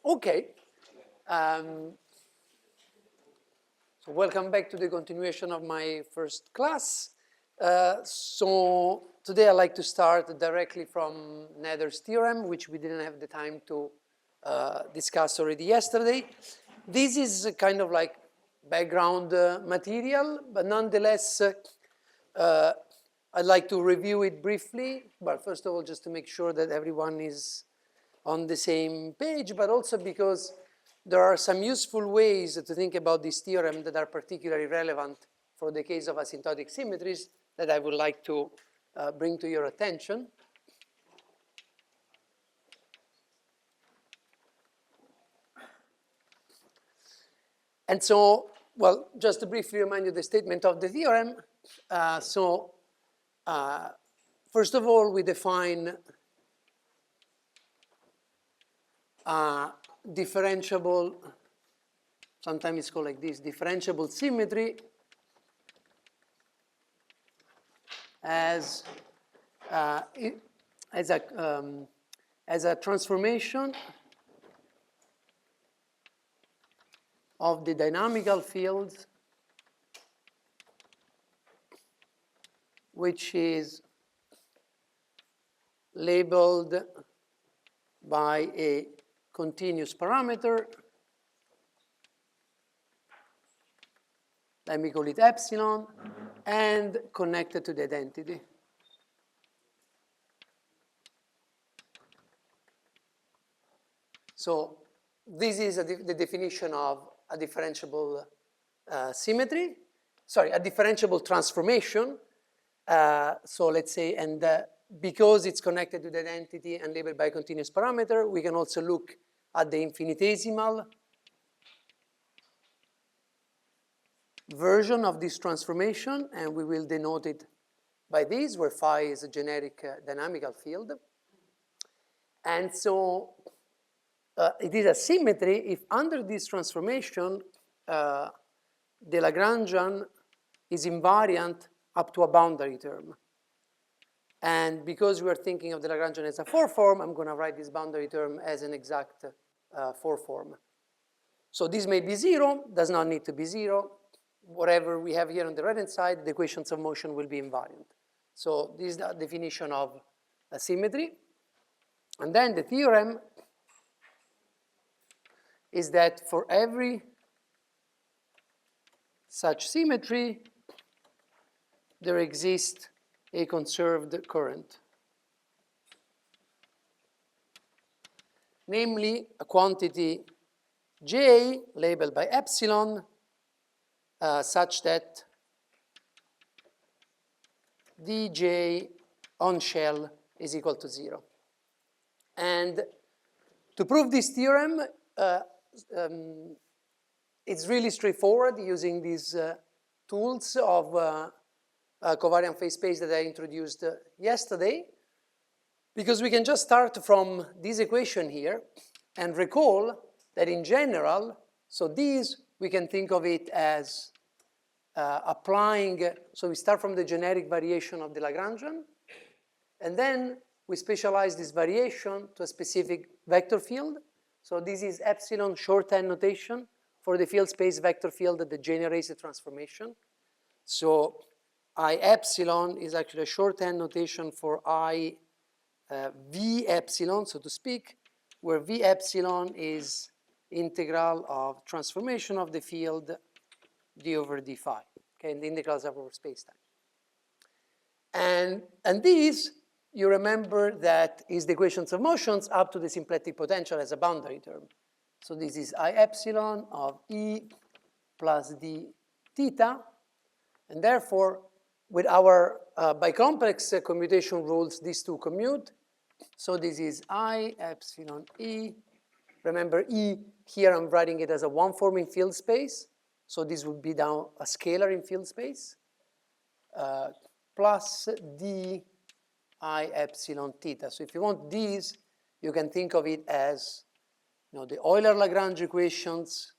Okay. So welcome back to the continuation of my first class. So today I'd like to start directly from Nether's theorem, which we didn't have the time to discuss already yesterday. This is a kind of like background material, but nonetheless, I'd like to review it briefly. But first of all, just to make sure that everyone is on the same page, but also because there are some useful ways to think about this theorem that are particularly relevant for the case of asymptotic symmetries that I would like to bring to your attention. And so, well, just to briefly remind you the statement of the theorem. First of all, we define differentiable, sometimes it's called like this, differentiable symmetry as a transformation of the dynamical field which is labeled by a continuous parameter. Let me call it epsilon, and connected to the identity. So this is the definition of a differentiable symmetry. Sorry, a differentiable transformation. So let's say, and because it's connected to the identity and labeled by a continuous parameter, we can also look at the infinitesimal version of this transformation, and we will denote it by this, where phi is a generic dynamical field. And so it is a symmetry if under this transformation, the Lagrangian is invariant up to a boundary term. And because we are thinking of the Lagrangian as a 4-form, I'm going to write this boundary term as an exact 4-form. So this may be 0, does not need to be 0. Whatever we have here on the right-hand side, the equations of motion will be invariant. So this is the definition of a symmetry. And then the theorem is that for every such symmetry, there exists a conserved current. Namely, a quantity J labeled by epsilon such that dJ on shell is equal to 0. And to prove this theorem, it's really straightforward using these tools of covariant phase space that I introduced yesterday, because we can just start from this equation here and recall that in general, so these we can think of it as applying, so we start from the generic variation of the Lagrangian, and then we specialize this variation to a specific vector field. So this is epsilon shorthand notation for the field space vector field that generates the transformation. So I epsilon is actually a shorthand notation for I v epsilon, so to speak, where v epsilon is integral of transformation of the field d over d phi. Okay, and the integrals are over space-time. And these, you remember that is the equations of motions up to the symplectic potential as a boundary term. So this is I epsilon of E plus d theta, and therefore, with our bicomplex commutation rules, these two commute. So this is I epsilon E. Remember E, here I'm writing it as a one-form in field space. So this would be now a scalar in field space, plus d I epsilon theta. So if you want these, you can think of it as, the Euler-Lagrange equations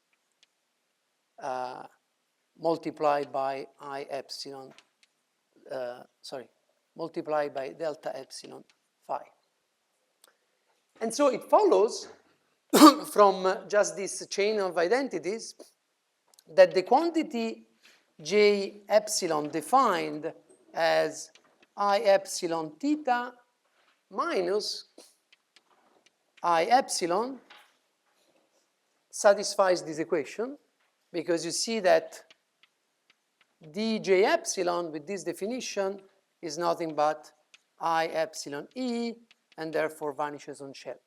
multiplied by I epsilon, multiplied by delta epsilon phi. And so it follows from just this chain of identities that the quantity J epsilon defined as I epsilon theta minus I epsilon satisfies this equation, because you see that dj epsilon with this definition is nothing but I epsilon E, and therefore vanishes on shell.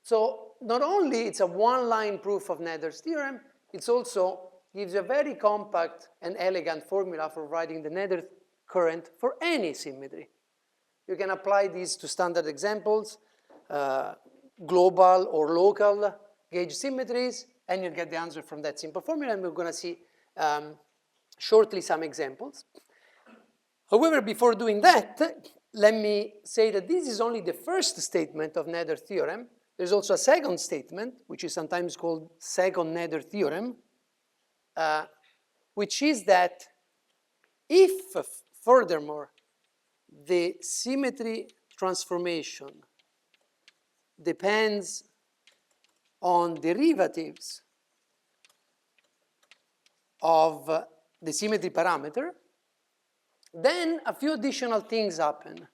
So not only it's a one-line proof of Nether's theorem, it also gives a very compact and elegant formula for writing the Nether current for any symmetry. You can apply these to standard examples, global or local gauge symmetries, and you'll get the answer from that simple formula, and we're going to see shortly some examples. However, before doing that, let me say that this is only the first statement of Nether theorem. There's also a second statement, which is sometimes called second Nether theorem, which is that if, furthermore, the symmetry transformation depends on derivatives of the symmetry parameter, then a few additional things happen.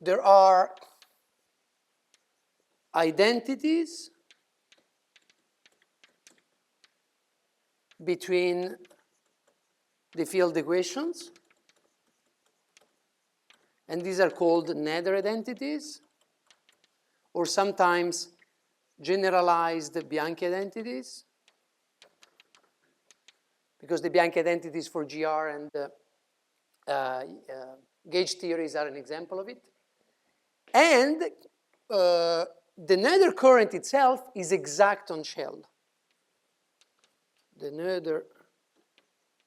There are identities between the field equations, and these are called Nether identities, or sometimes generalized Bianchi identities, because the Bianchi identities for GR and gauge theories are an example of it. And the Nether current itself is exact on shell. The Nether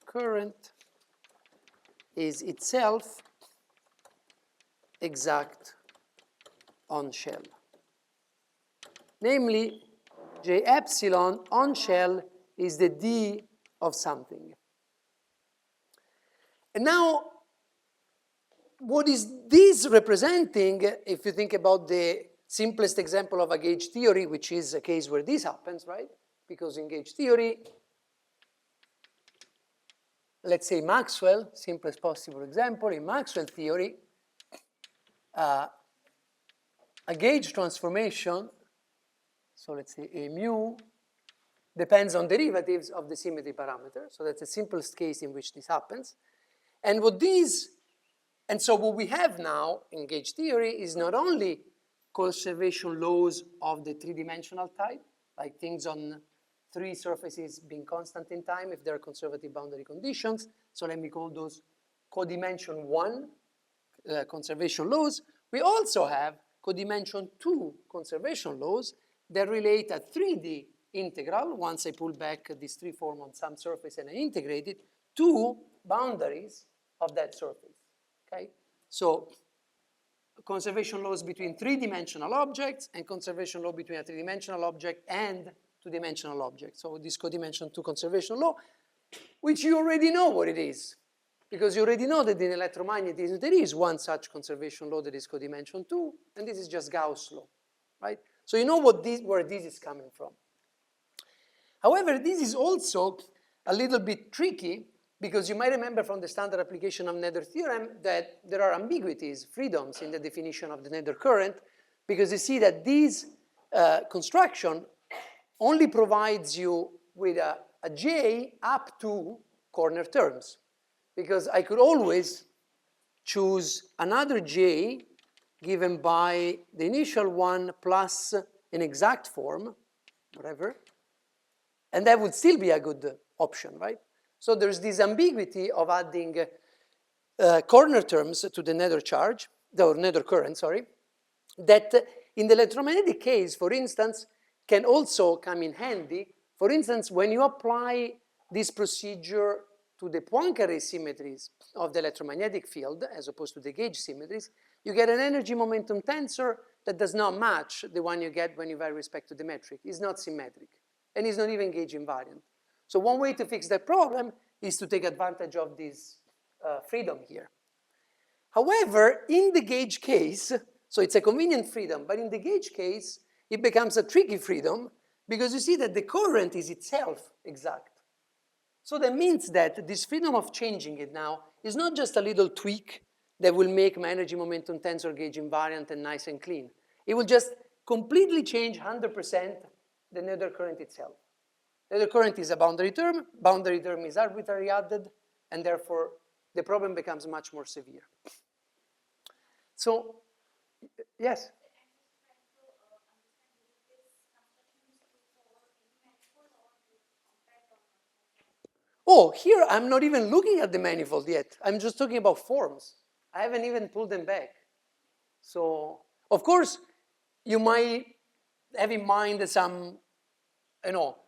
current is itself exact on shell. Namely, J epsilon on shell is the D of something. And now, what is this representing, if you think about the simplest example of a gauge theory, which is a case where this happens, right? Because in gauge theory, let's say Maxwell, simplest possible example, in Maxwell theory, a gauge transformation, so let's say a mu, depends on derivatives of the symmetry parameter. So that's the simplest case in which this happens. And what we have now in gauge theory is not only conservation laws of the three-dimensional type, like things on three surfaces being constant in time if there are conservative boundary conditions. So let me call those codimension 1 conservation laws. We also have codimension 2 conservation laws that relate a 3D integral, once I pull back this 3 form on some surface and I integrate it, to boundaries of that surface, okay? So conservation laws between three-dimensional objects and conservation law between a three-dimensional object and two-dimensional object. So this codimension 2 conservation law, which you already know what it is, because you already know that in electromagnetism there is one such conservation law that is codimension 2, and this is just Gauss law, right? So you know where this is coming from. However, this is also a little bit tricky, because you might remember from the standard application of Nether theorem that there are ambiguities, freedoms in the definition of the Nether current, because you see that this construction only provides you with a J up to corner terms, because I could always choose another J given by the initial one plus an exact form, whatever, and that would still be a good option, right? So there's this ambiguity of adding corner terms to the Nether charge, or Nether current, sorry, that in the electromagnetic case, for instance, can also come in handy. For instance, when you apply this procedure to the Poincare symmetries of the electromagnetic field, as opposed to the gauge symmetries, you get an energy momentum tensor that does not match the one you get when you vary respect to the metric. It's not symmetric, and it's not even gauge invariant. So one way to fix that problem is to take advantage of this freedom here. However, in the gauge case, So it's a convenient freedom, but in the gauge case, it becomes a tricky freedom because you see that the current is itself exact. So that means that this freedom of changing it now is not just a little tweak that will make my energy momentum tensor gauge invariant and nice and clean. It will just completely change 100% the nether current itself. Nether current is a boundary term is arbitrarily added, and therefore the problem becomes much more severe. So, yes? Oh, here I'm not even looking at the manifold yet. I'm just talking about forms. I haven't even pulled them back. So, of course, you might have in mind some,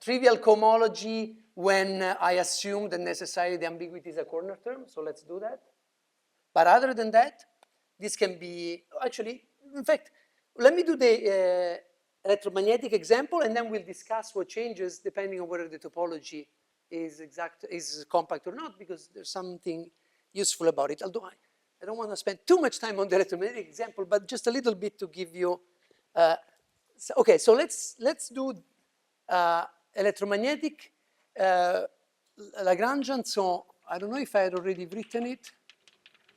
trivial cohomology when I assume that necessarily the ambiguity is a corner term, so let's do that. But other than that, this can be, actually, in fact, let me do the electromagnetic example, and then we'll discuss what changes depending on whether the topology is compact or not, because there's something useful about it. Although I don't want to spend too much time on the electromagnetic example, but just a little bit to give you. Okay, so let's do electromagnetic Lagrangian. So I don't know if I had already written it,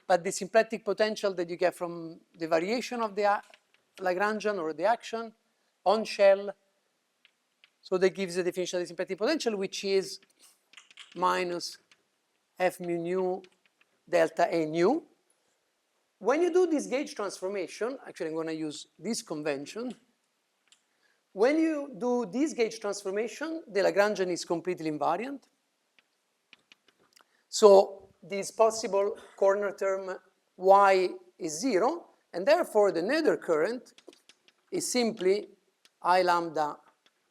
but the symplectic potential that you get from the variation of the Lagrangian or the action on shell. So that gives the definition of the symplectic potential, which is minus F mu nu delta A nu. When you do this gauge transformation, actually I'm going to use this convention. When you do this gauge transformation, the Lagrangian is completely invariant. So this possible corner term y is 0, and therefore the nether current is simply I lambda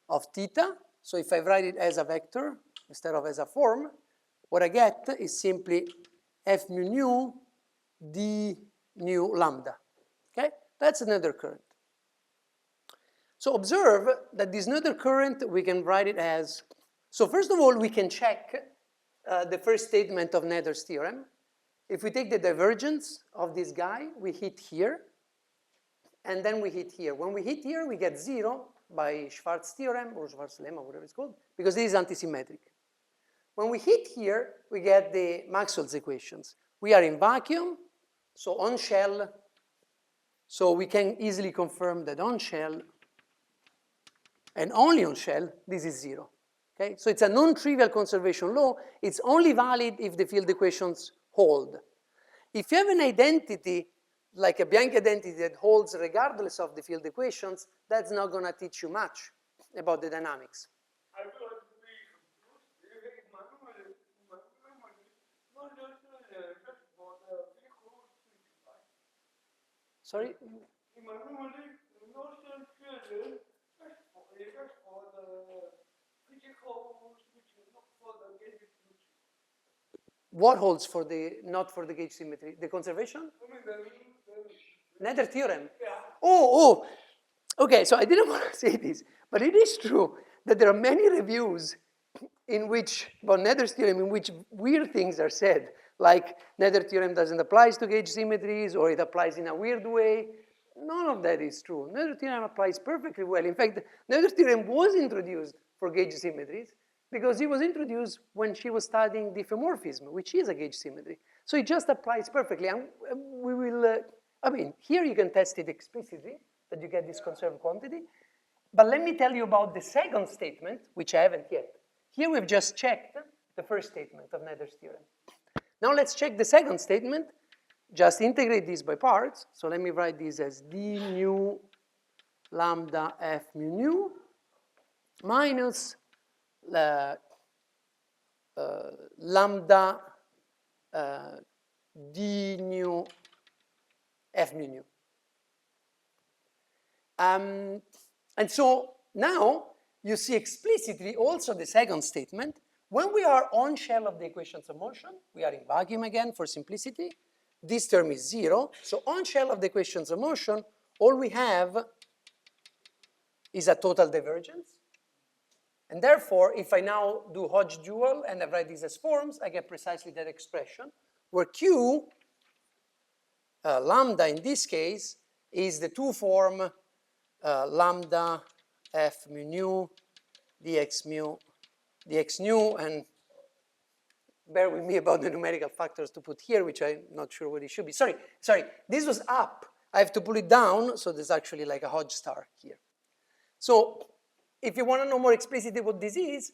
of theta. So if I write it as a vector instead of as a form, what I get is simply F mu nu d nu lambda. Okay? That's the nether current. So observe that this nether current, we can write it as, so first of all, we can check the first statement of Nether's theorem. If we take the divergence of this guy, we hit here, and then we hit here. When we hit here, we get 0 by Schwarz theorem, or Schwarz lemma, whatever it's called, because this is antisymmetric. When we hit here, we get the Maxwell's equations. We are in vacuum, so on shell, so we can easily confirm that on shell, and only on shell, this is 0. Okay? So it's a non-trivial conservation law. It's only valid if the field equations hold. If you have an identity, like a Bianchi identity that holds regardless of the field equations, that's not going to teach you much about the dynamics. Sorry? What holds for the, not for the gauge symmetry? The conservation? Nether theorem. Yeah. Oh, okay, so I didn't want to say this, but it is true that there are many reviews in which, about Nether's theorem, in which weird things are said, like Nether theorem doesn't apply to gauge symmetries, or it applies in a weird way. None of that is true. Nether theorem applies perfectly well. In fact, Nether theorem was introduced for gauge symmetries because it was introduced when she was studying diffeomorphism, which is a gauge symmetry. So it just applies perfectly. And we will, here you can test it explicitly, that you get this conserved quantity. But let me tell you about the second statement, which I haven't yet. Here we've just checked the first statement of Nether's theorem. Now let's check the second statement. Just integrate this by parts. So let me write this as d nu lambda f mu nu minus lambda d nu f mu nu. And so now you see explicitly also the second statement. When we are on shell of the equations of motion, we are in vacuum again for simplicity. This term is 0. So on shell of the equations of motion, all we have is a total divergence. And therefore, if I now do Hodge dual and I write these as forms, I get precisely that expression, where Q, lambda in this case, is the two-form lambda f mu nu dx nu, and bear with me about the numerical factors to put here, which I'm not sure what it should be. Sorry, this was up. I have to pull it down, so there's actually like a Hodge star here. So if you want to know more explicitly what this is,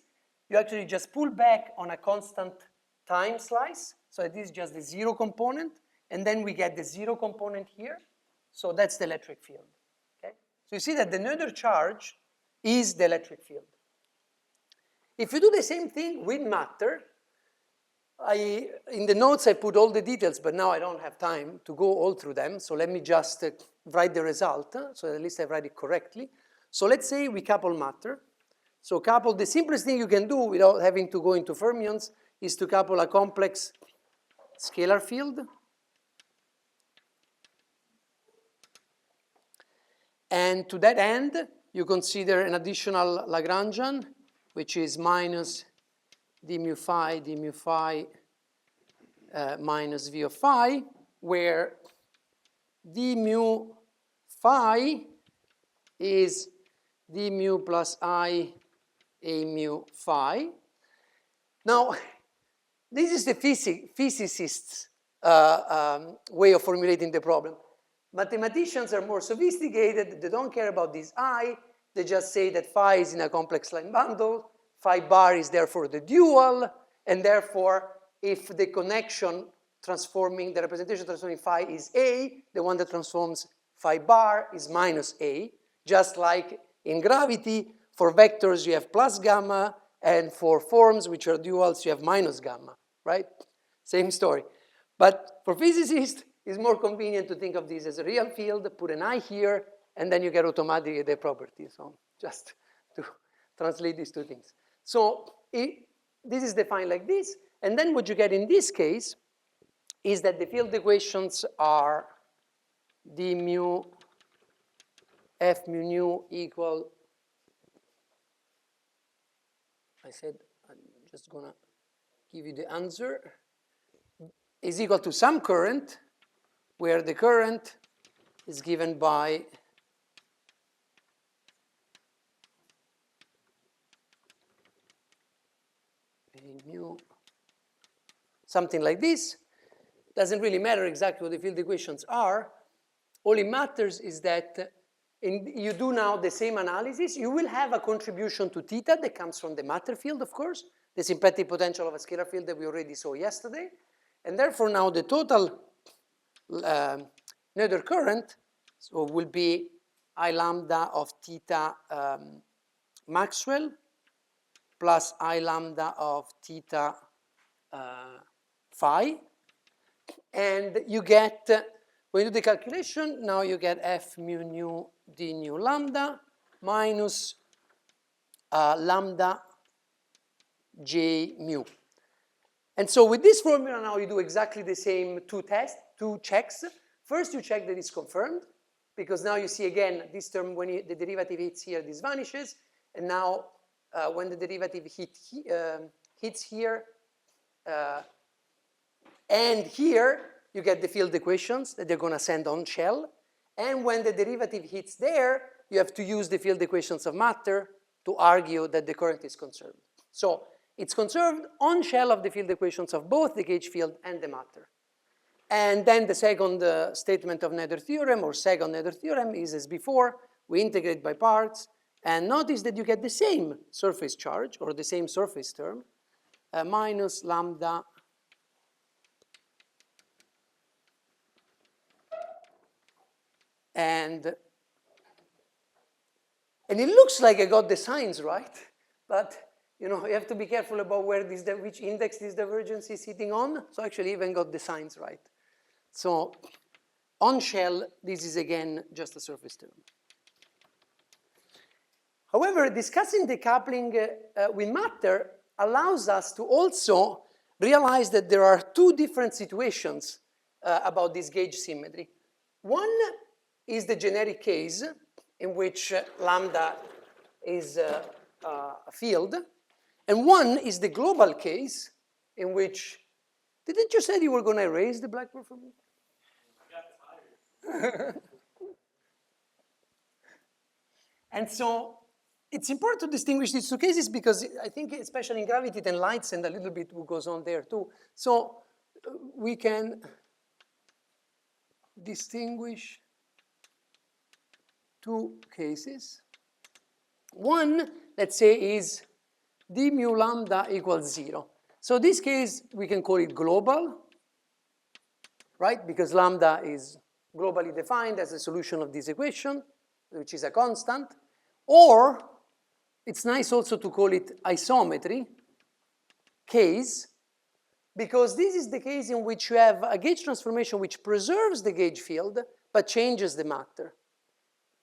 you actually just pull back on a constant time slice. So this is just the zero component, and then we get the zero component here. So that's the electric field. Okay? So you see that the Noether charge is the electric field. If you do the same thing with matter, in the notes I put all the details, but now I don't have time to go all through them, so let me just write the result, so at least I write it correctly. So let's say we couple matter. So couple, the simplest thing you can do without having to go into fermions is to couple a complex scalar field. And to that end, you consider an additional Lagrangian, which is minus d mu phi minus v of phi, where d mu phi is d mu plus I a mu phi. Now, this is the physicist's way of formulating the problem. Mathematicians are more sophisticated. They don't care about this I. They just say that phi is in a complex line bundle. Phi bar is therefore the dual. And therefore, if the connection transforming, the representation transforming phi is A, the one that transforms phi bar is minus A. Just like in gravity, for vectors you have plus gamma, and for forms which are duals you have minus gamma, right? Same story. But for physicists, it's more convenient to think of this as a real field, put an I here, and then you get automatically the property. So just to translate these two things. So this is defined like this, and then what you get in this case is that the field equations are d mu f mu nu equal, I said I'm just gonna give you the answer, is equal to some current, where the current is given by mu, something like this. Doesn't really matter exactly what the field equations are. All it matters is that you do now the same analysis. You will have a contribution to theta that comes from the matter field, of course, the symplectic potential of a scalar field that we already saw yesterday. And therefore now the total Noether current will be I lambda of theta Maxwell plus I lambda of theta phi. And you get, when you do the calculation, now you get f mu nu d nu lambda minus lambda j mu. And so with this formula now you do exactly the same two checks. First you check that it's confirmed, because now you see again this term, when the derivative hits here, this vanishes. And now when the derivative hits here and here, you get the field equations that they're going to send on shell. And when the derivative hits there, you have to use the field equations of matter to argue that the current is conserved. So it's conserved on shell of the field equations of both the gauge field and the matter. And then the second statement of Noether theorem, or second Noether theorem, is as before. We integrate by parts. And notice that you get the same surface charge, or the same surface term, minus lambda and it looks like I got the signs right, but you have to be careful about which index this divergence is sitting on. So actually even got the signs right. So on shell, this is again just a surface term. However, discussing decoupling with matter allows us to also realize that there are two different situations about this gauge symmetry. One is the generic case in which lambda is a field, and one is the global case in which, didn't you say you were going to erase the blackboard for me? I got tired. And so it's important to distinguish these two cases because I think especially in gravity it enlightens and a little bit what goes on there too. So we can distinguish two cases. One, let's say, is d mu lambda equals 0. So this case, we can call it global, right? Because lambda is globally defined as a solution of this equation, which is a constant. Or it's nice also to call it isometry case, because this is the case in which you have a gauge transformation which preserves the gauge field, but changes the matter.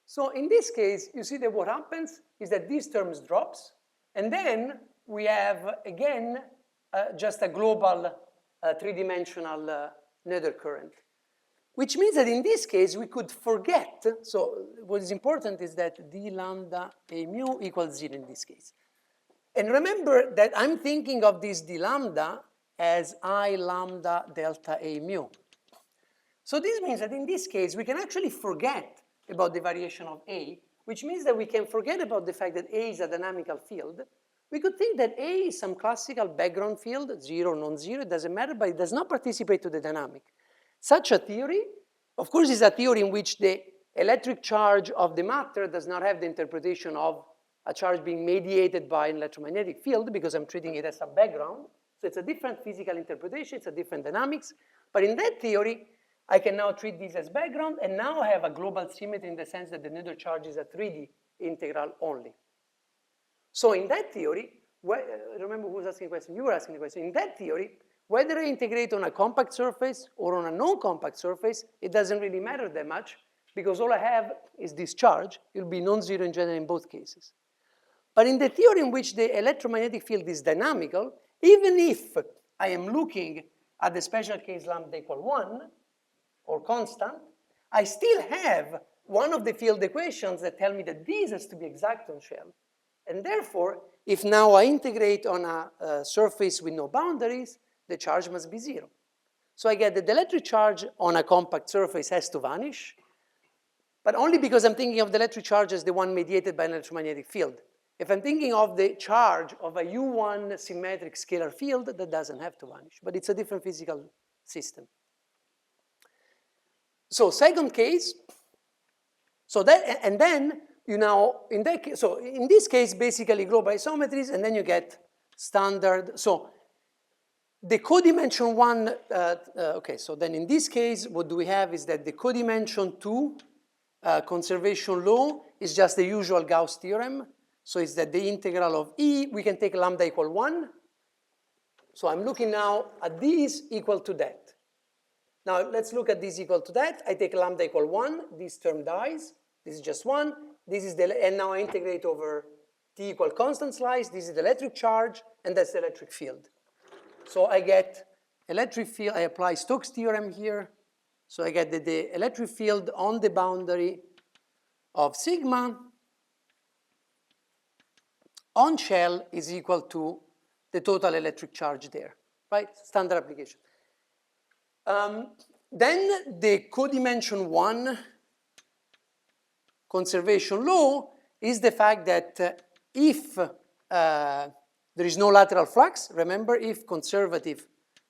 So in this case, you see that what happens is that these terms drops, and then we have, again, just a global three-dimensional nether current. Which means that in this case, we could forget, so what is important is that d lambda a mu equals 0 in this case. And remember that I'm thinking of this d lambda as I lambda delta a mu. So this means that in this case, we can actually forget about the variation of A, which means that we can forget about the fact that A is a dynamical field. We could think that A is some classical background field, 0, non-zero, it doesn't matter, but it does not participate to the dynamic. Such a theory, of course, is a theory in which the electric charge of the matter does not have the interpretation of a charge being mediated by an electromagnetic field, because I'm treating it as a background. So it's a different physical interpretation, it's a different dynamics. But in that theory, I can now treat this as background, and now I have a global symmetry in the sense that the nether charge is a 3D integral only. So in that theory, remember who was asking the question? You were asking the question. In that theory, whether I integrate on a compact surface or on a non-compact surface, it doesn't really matter that much, because all I have is this charge. It'll be non-zero in general in both cases. But in the theory in which the electromagnetic field is dynamical, even if I am looking at the special case lambda equal 1, or constant, I still have one of the field equations that tell me that this has to be exact on shell. And therefore, if now I integrate on a surface with no boundaries, the charge must be 0. So I get that the electric charge on a compact surface has to vanish, but only because I'm thinking of the electric charge as the one mediated by an electromagnetic field. If I'm thinking of the charge of a U1 symmetric scalar field, that doesn't have to vanish, but it's a different physical system. So second case, so that, and then you now, in that case, so in this case, basically global isometries, and then you get standard. So the codimension 1, okay, so then in this case, what do we have is that the codimension 2 conservation law is just the usual Gauss theorem. So it's that the integral of E, we can take lambda equal 1. So I'm looking now at this equal to that. Now let's look at this equal to that. I take lambda equal 1, this term dies. This is just 1. This is the, and now I integrate over T equal constant slice. This is the electric charge, and that's the electric field. So I get electric field, I apply Stokes' theorem here. So I get that the electric field on the boundary of sigma on shell is equal to the total electric charge there, right? Standard application. Then the codimension 1 conservation law is the fact that if there is no lateral flux, remember, if conservative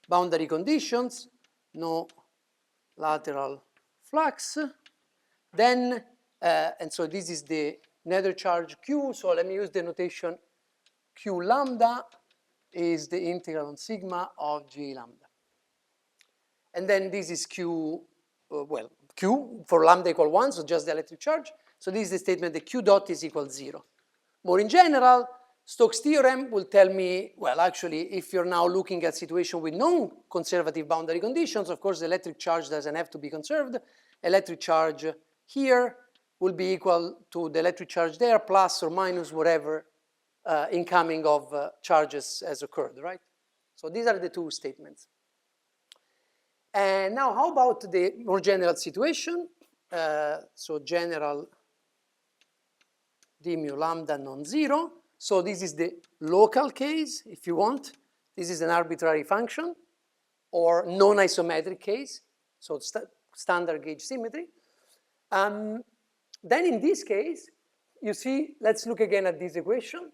boundary conditions, no lateral flux, then, and so this is the nether charge Q, so let me use the notation Q lambda is the integral on sigma of G lambda. And then this is Q, well, Q for lambda equal 1, so just the electric charge. So this is the statement that Q dot is equal 0. More in general, Stokes' theorem will tell me, well, actually, if you're now looking at situation with non-conservative boundary conditions, of course, the electric charge doesn't have to be conserved. Electric charge here will be equal to the electric charge there, plus or minus whatever incoming of charges has occurred, right? So these are the two statements. And now, how about the more general situation? So general d mu lambda non-zero. So this is the local case, if you want. This is an arbitrary function, or non-isometric case, so standard gauge symmetry. Then in this case, you see, let's look again at this equation.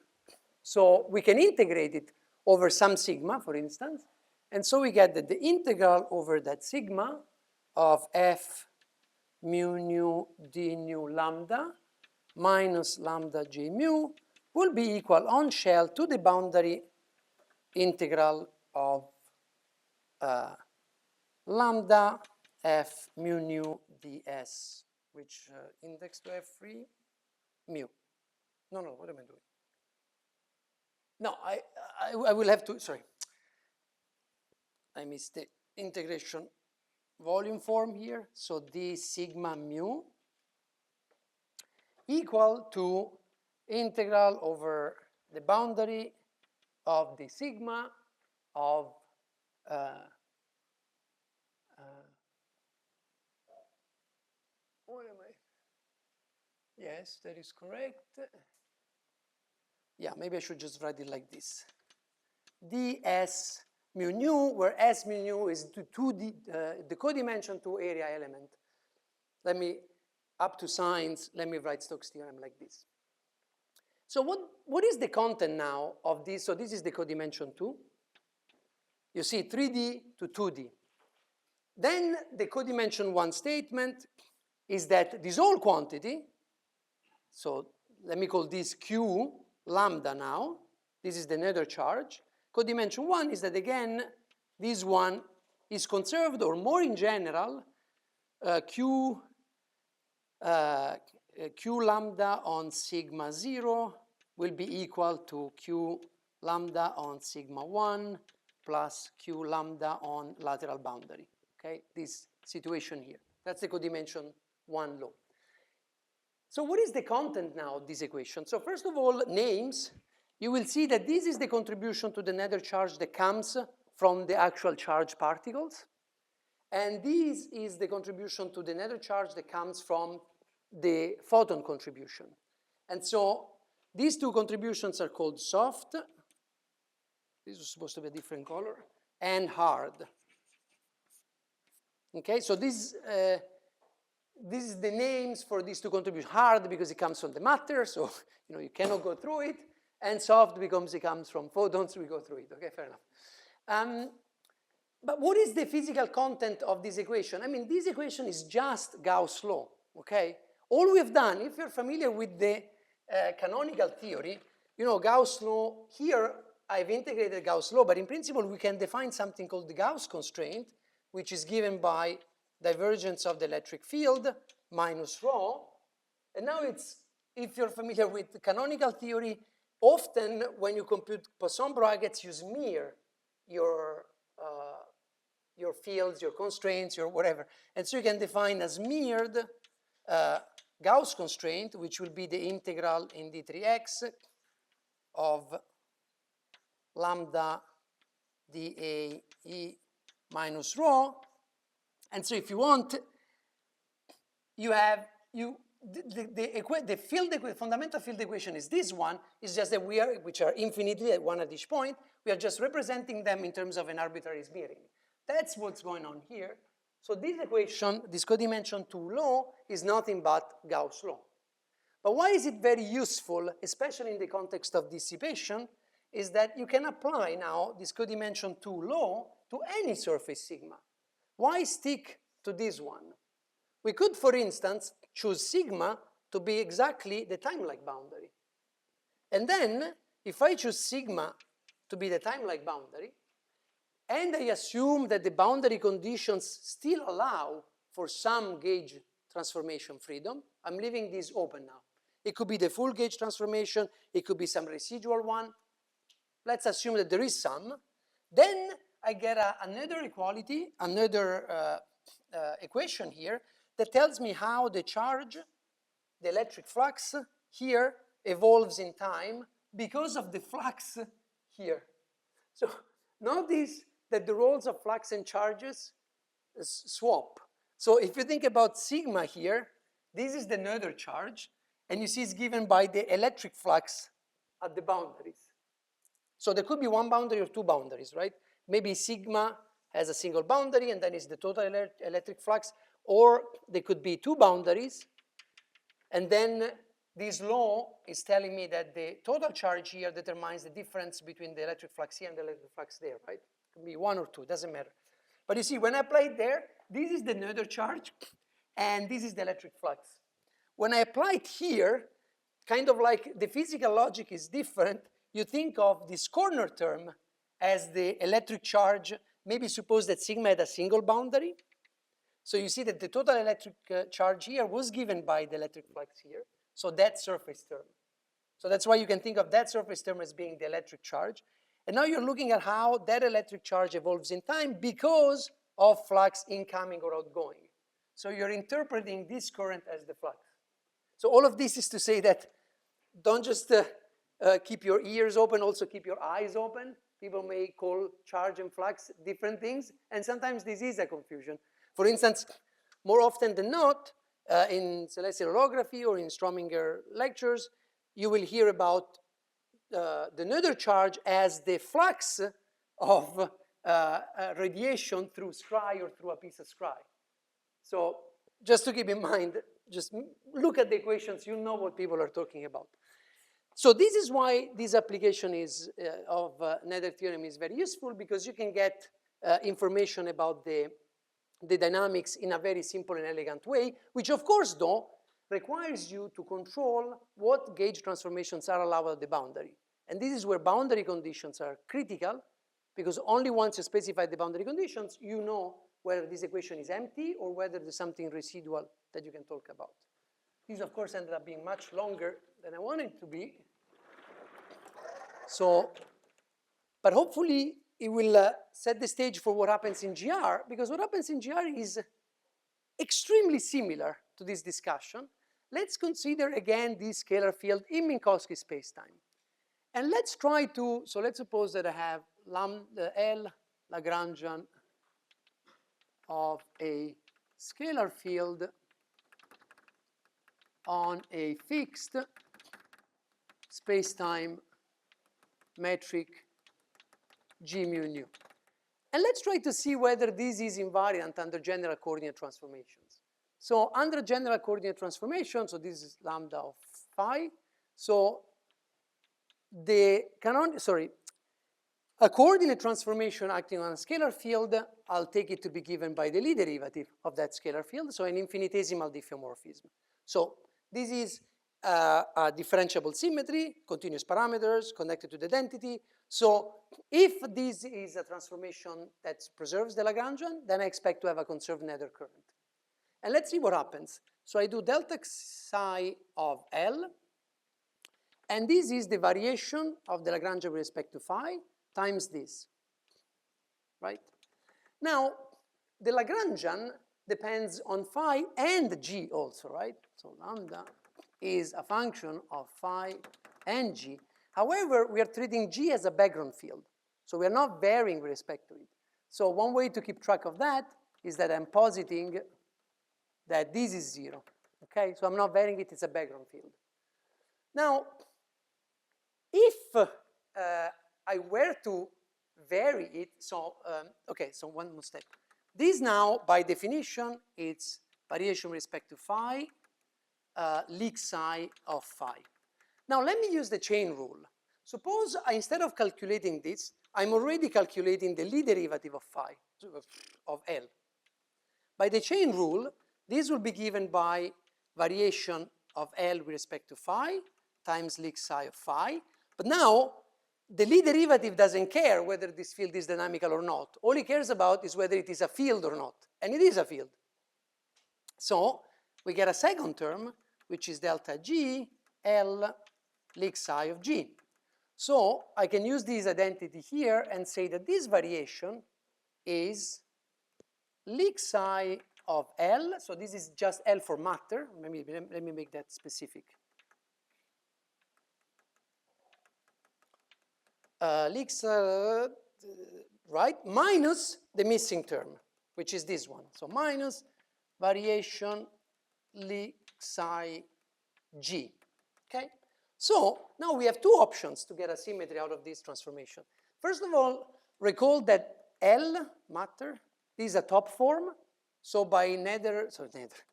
So we can integrate it over some sigma, for instance. And so we get that the integral over that sigma of f mu nu d nu lambda minus lambda j mu will be equal on shell to the boundary integral of lambda f mu nu ds, which index to f3 mu. No, what am I doing? No, I will have to, sorry. I missed the integration volume form here. So d sigma mu equal to integral over the boundary of the sigma of what am I? Yes, that is correct. Yeah, maybe I should just write it like this. ds mu nu, where s mu nu is the codimension to area element. Let me, up to signs, let me write Stokes theorem like this. So what is the content now of this? So this is the codimension 2. You see 3D to 2D. Then the codimension 1 statement is that this whole quantity, so let me call this Q lambda now. This is the nether charge. Codimension 1 is that, again, this one is conserved, or more in general, Q lambda on sigma 0 will be equal to Q lambda on sigma 1 plus Q lambda on lateral boundary. Okay, this situation here. That's the codimension 1 law. So what is the content now of this equation? So first of all, names. You will see that this is the contribution to the nether charge that comes from the actual charge particles. And this is the contribution to the nether charge that comes from the photon contribution. And so these two contributions are called soft. This is supposed to be a different color. And hard. Okay, so this is the names for these two contributions. Hard because it comes from the matter, so you cannot go through it. And soft because it comes from photons, we go through it. Okay, fair enough. But what is the physical content of this equation? I mean, this equation is just Gauss' law, okay? All we've done, if you're familiar with the canonical theory, Gauss' law, here I've integrated Gauss' law, but in principle we can define something called the Gauss constraint, which is given by divergence of the electric field minus rho. And now if you're familiar with the canonical theory, often when you compute Poisson brackets, you smear your fields, your constraints, your whatever. And so you can define a smeared Gauss constraint, which will be the integral in d3x of lambda dA E minus rho. And so if you want, you have, the fundamental field equation is this one. It's just that which are infinitely at one at each point, we are just representing them in terms of an arbitrary smearing. That's what's going on here. So this equation, this codimension 2 law, is nothing but Gauss' law. But why is it very useful, especially in the context of dissipation, is that you can apply now this codimension 2 law to any surface sigma. Why stick to this one? We could, for instance, choose sigma to be exactly the time-like boundary. And then, if I choose sigma to be the time-like boundary, and I assume that the boundary conditions still allow for some gauge transformation freedom, I'm leaving this open now. It could be the full gauge transformation, it could be some residual one. Let's assume that there is some. Then I get another equality, another equation here that tells me how the charge, the electric flux here evolves in time because of the flux here. So notice that the roles of flux and charges swap. So if you think about sigma here, this is the nether charge, and you see it's given by the electric flux at the boundaries. So there could be one boundary or two boundaries, right? Maybe sigma has a single boundary and then it's the total electric flux, or there could be two boundaries and then this law is telling me that the total charge here determines the difference between the electric flux here and the electric flux there, right? It can be 1 or 2, doesn't matter. But you see, when I apply it there, this is the Noether charge, and this is the electric flux. When I apply it here, kind of like the physical logic is different, you think of this corner term as the electric charge. Maybe suppose that sigma had a single boundary. So you see that the total electric charge here was given by the electric flux here. So that surface term. So that's why you can think of that surface term as being the electric charge. And now you're looking at how that electric charge evolves in time because of flux incoming or outgoing. So you're interpreting this current as the flux. So all of this is to say that don't just keep your ears open, also keep your eyes open. People may call charge and flux different things, and sometimes this is a confusion. For instance, more often than not, in celestial holography or in Strominger lectures, you will hear about the Noether charge as the flux of radiation through scry or through a piece of scry. So just to keep in mind, just look at the equations, you know what people are talking about. So this is why this application is, of Noether theorem is very useful, because you can get information about the dynamics in a very simple and elegant way, which of course, though, requires you to control what gauge transformations are allowed at the boundary. And this is where boundary conditions are critical, because only once you specify the boundary conditions, you know whether this equation is empty or whether there's something residual that you can talk about. This, of course, ended up being much longer than I wanted it to be. So, but hopefully it will set the stage for what happens in GR, because what happens in GR is extremely similar to this discussion. Let's consider again this scalar field in Minkowski spacetime. And let's try to, so let's suppose that I have lambda L Lagrangian of a scalar field on a fixed spacetime metric G mu nu. And let's try to see whether this is invariant under general coordinate transformations. So under general coordinate transformation, so this is lambda of phi. So the a coordinate transformation acting on a scalar field, I'll take it to be given by the Lie derivative of that scalar field, so an infinitesimal diffeomorphism. So this is a differentiable symmetry, continuous parameters connected to the identity. So if this is a transformation that preserves the Lagrangian, then I expect to have a conserved Noether current. And let's see what happens. So I do delta psi of L, and this is the variation of the Lagrangian with respect to phi times this, right? Now, the Lagrangian depends on phi and g also, right? So lambda is a function of phi and g. However, we are treating g as a background field, so we are not varying with respect to it. So one way to keep track of that is that I'm positing that this is 0, okay? So I'm not varying it, it's a background field. Now, if I were to vary it, so, okay, so one more step. This now, by definition, it's variation with respect to phi, leak psi of phi. Now, let me use the chain rule. Suppose instead of calculating this, I'm already calculating the Lie derivative of phi, of L. By the chain rule, this will be given by variation of L with respect to phi times leak psi of phi. But now, the Lie derivative doesn't care whether this field is dynamical or not. All he cares about is whether it is a field or not. And it is a field. So we get a second term, which is delta G L leak psi of G. So I can use this identity here and say that this variation is leak psi of L. So this is just L for matter. Let me make that specific. Leak psi, right, minus the missing term, which is this one. So minus variation leak psi G, okay? So now we have two options to get a symmetry out of this transformation. First of all, recall that L, matter, is a top form. So by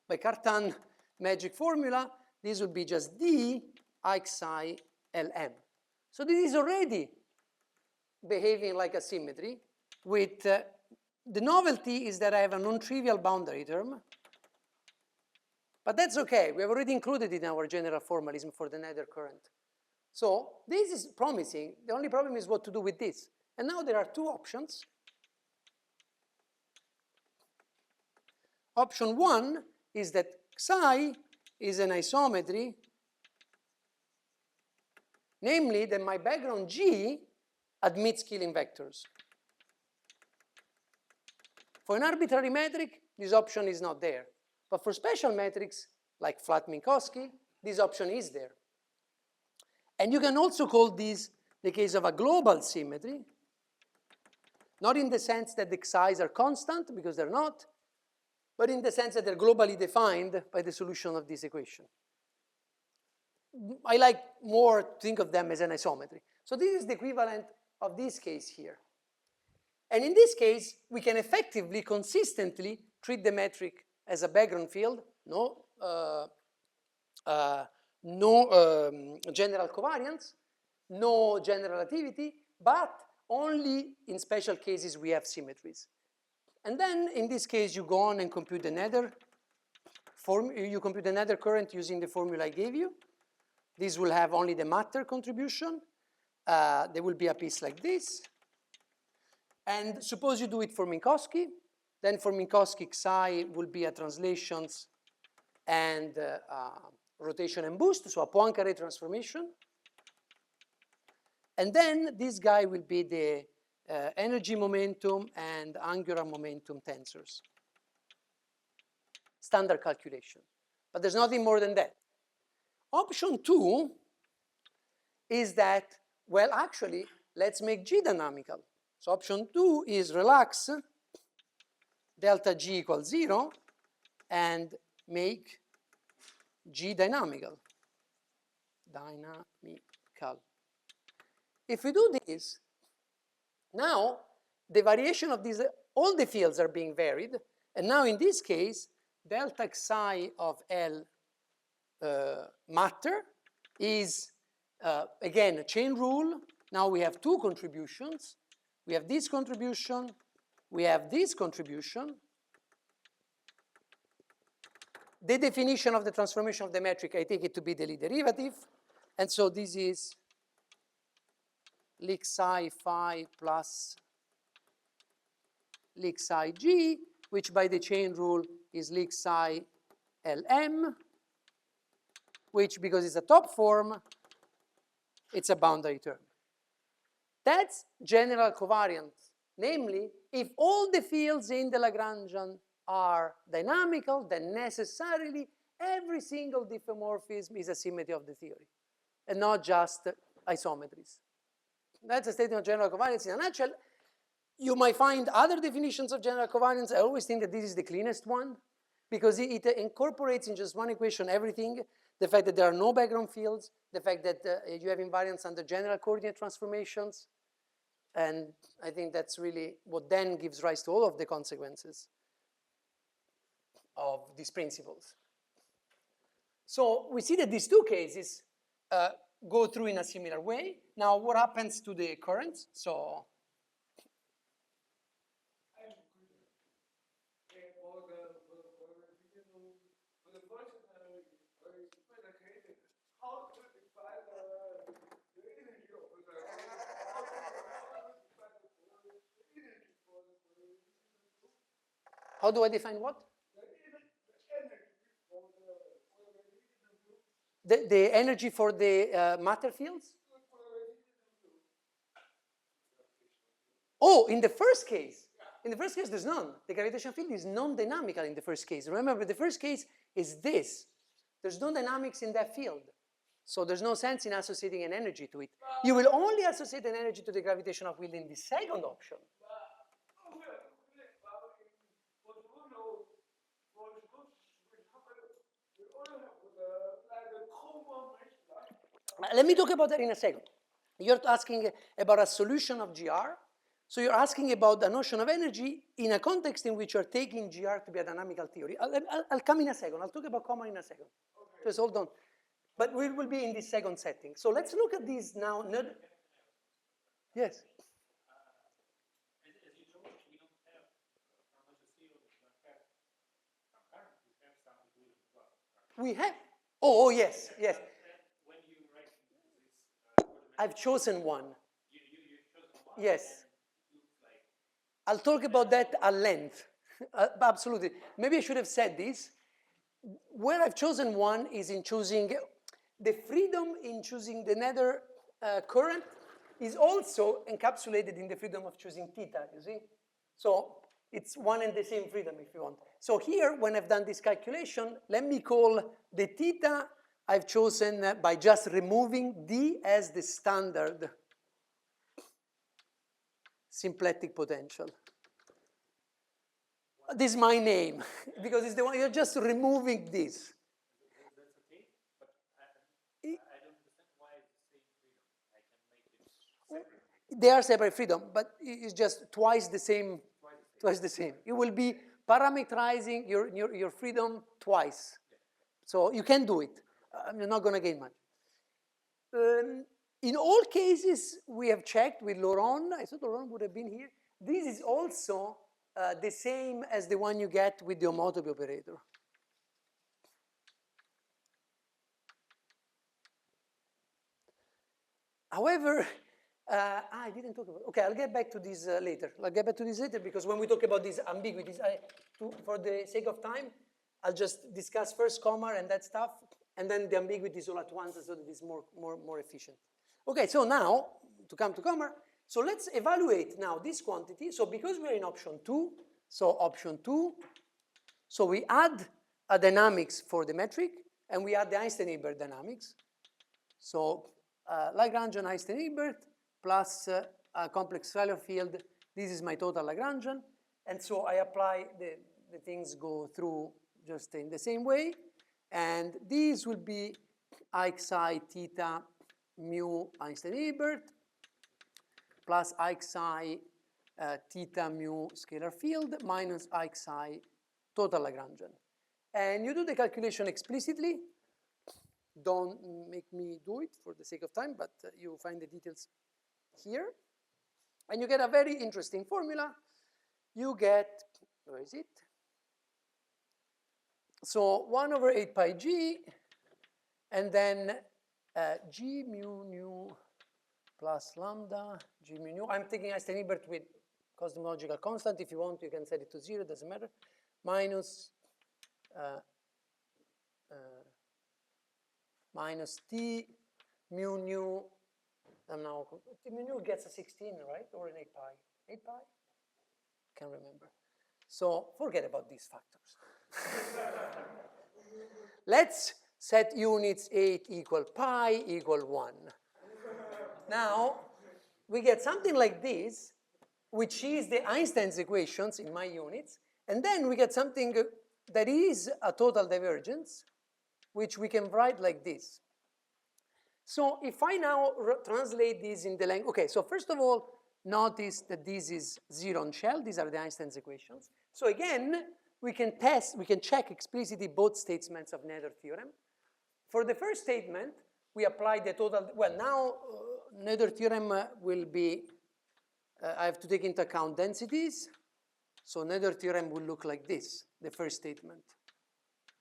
by Cartan magic formula, this would be just d I psi Lm. So this is already behaving like a symmetry with, the novelty is that I have a non-trivial boundary term, but that's okay. We have already included it in our general formalism for the nether current. So this is promising. The only problem is what to do with this. And now there are two options. Option one is that psi is an isometry, namely that my background G admits Killing vectors. For an arbitrary metric, this option is not there. But for special metrics, like flat Minkowski, this option is there. And you can also call this the case of a global symmetry, not in the sense that the xi's are constant, because they're not, but in the sense that they're globally defined by the solution of this equation. I like more to think of them as an isometry. So this is the equivalent of this case here. And in this case, we can effectively, consistently treat the metric as a background field, no general covariance, no general relativity, but only in special cases we have symmetries. And then in this case, you go on and compute the nether current using the formula I gave you. This will have only the matter contribution. There will be a piece like this. And suppose you do it for Minkowski. Then for Minkowski, psi will be a translations and rotation and boost, so a Poincare transformation. And then this guy will be the energy momentum and angular momentum tensors. Standard calculation. But there's nothing more than that. Option two is that, well, actually, let's make G dynamical. So option two is relax delta G equals 0 and make G dynamical. If we do this, now the variation of these, all the fields are being varied, and now in this case, delta psi of L matter is, again, a chain rule. Now we have two contributions. We have this contribution, we have this contribution. The definition of the transformation of the metric, I take it to be the Lie derivative. And so this is Lie psi phi plus Lie psi G, which by the chain rule is Lie psi Lm, which, because it's a top form, it's a boundary term. That's general covariance. Namely, if all the fields in the Lagrangian are dynamical, then necessarily every single diffeomorphism is a symmetry of the theory, and not just isometries. That's a statement of general covariance in a nutshell. You might find other definitions of general covariance. I always think that this is the cleanest one, because it incorporates in just one equation everything. The fact that there are no background fields, the fact that you have invariance under general coordinate transformations, and I think that's really what then gives rise to all of the consequences of these principles. So we see that these two cases go through in a similar way. Now, what happens to the currents? So how do I define what? The energy for the matter fields? Oh, in the first case. In the first case, there's none. The gravitational field is non-dynamical in the first case. Remember, the first case is this. There's no dynamics in that field. So there's no sense in associating an energy to it. You will only associate an energy to the gravitational field in the second option. Let me talk about that in a second. You're asking about a solution of GR. So you're asking about the notion of energy in a context in which you're taking GR to be a dynamical theory. I'll come in a second. I'll talk about Common in a second. Okay. Just hold on. But we will be in this second setting. So let's look at these now. Yes. As you told, we don't have homogeneous zero, we don't have some current, we have some equilibrium plus current. We have. Oh, yes, yes. When you write this, I've chosen one. You've chosen one. Yes. Like I'll talk about that at length. Absolutely. Maybe I should have said this. Where I've chosen one is in choosing the freedom in choosing the nether current is also encapsulated in the freedom of choosing theta, you see? So it's one and the same freedom if you want. So here, when I've done this calculation, let me call the theta I've chosen by just removing d as the standard symplectic potential. This is my name, because it's the one, you're just removing this. that's okay, but I don't understand why it's the same freedom. I can make it separate. They are separate freedom, but it's just twice the same. Twice the same. You will be parameterizing your freedom twice. Yeah. So you can do it. You're not going to gain much. In all cases, we have checked with Laurent. I thought Laurent would have been here. This is also the same as the one you get with the homotopy operator. However, I didn't talk about, okay, I'll get back to this later. I'll get back to this later because when we talk about these ambiguities, for the sake of time, I'll just discuss first comma and that stuff, and then the ambiguities all at once so that it's more efficient. Okay, so now, to come to comma, so let's evaluate now this quantity. So because we're in option 2, so option 2, so we add a dynamics for the metric, and we add the Einstein-Hilbert dynamics. So Lagrangian Einstein-Hilbert plus a complex scalar field. This is my total Lagrangian. And so I apply, the things go through just in the same way. And these will be xi theta mu Einstein-Hilbert plus xi theta mu scalar field minus xi total Lagrangian. And you do the calculation explicitly. Don't make me do it for the sake of time, but you find the details here. And you get a very interesting formula. You get, where is it? So 1 over 8 pi g, and then g mu nu plus lambda, g mu nu. I'm taking Einstein-Hilbert with cosmological constant. If you want, you can set it to 0, doesn't matter. Minus minus t mu nu, now, t mu nu gets a 16, right? Or an 8 pi? 8 pi? Can't remember. So forget about these factors. Let's set units 8 equal pi equal 1. Now, we get something like this, which is the Einstein's equations in my units, and then we get something that is a total divergence, which we can write like this. So if I now translate this in the length, okay, so first of all, notice that this is 0 on shell. These are the Einstein's equations. So again, we can check explicitly both statements of Nether theorem. For the first statement, we apply the total, well, now Nether theorem will be, I have to take into account densities. So Nether theorem will look like this, the first statement,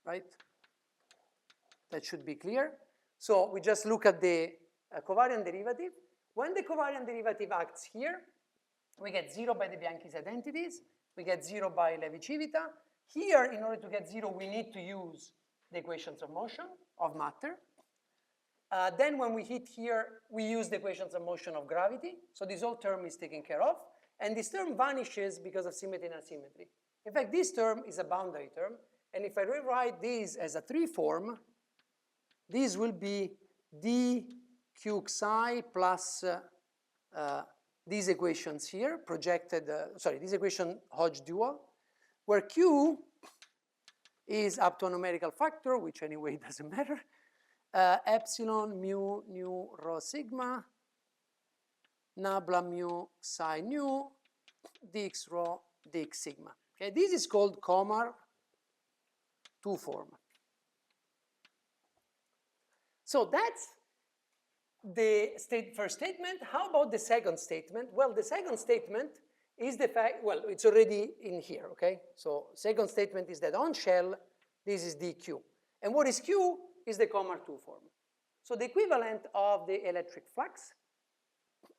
right? That should be clear. So we just look at the covariant derivative. When the covariant derivative acts here, we get 0 by the Bianchi's identities. We get 0 by Levi-Civita. Here, in order to get 0, we need to use the equations of motion of matter. Then when we hit here, we use the equations of motion of gravity. So this whole term is taken care of. And this term vanishes because of symmetry and asymmetry. In fact, this term is a boundary term. And if I rewrite this as a 3 form, this will be d q psi plus these equations here, projected, this equation Hodge dual, where q is up to a numerical factor, which anyway doesn't matter, epsilon mu nu rho sigma, nabla mu psi nu, dx rho dx sigma. Okay, this is called Komar 2 form. So that's the first statement. How about the second statement? Well, the second statement is the fact, well, it's already in here, okay? So second statement is that on shell, this is dq. And what is q is the Komar-2 form. So the equivalent of the electric flux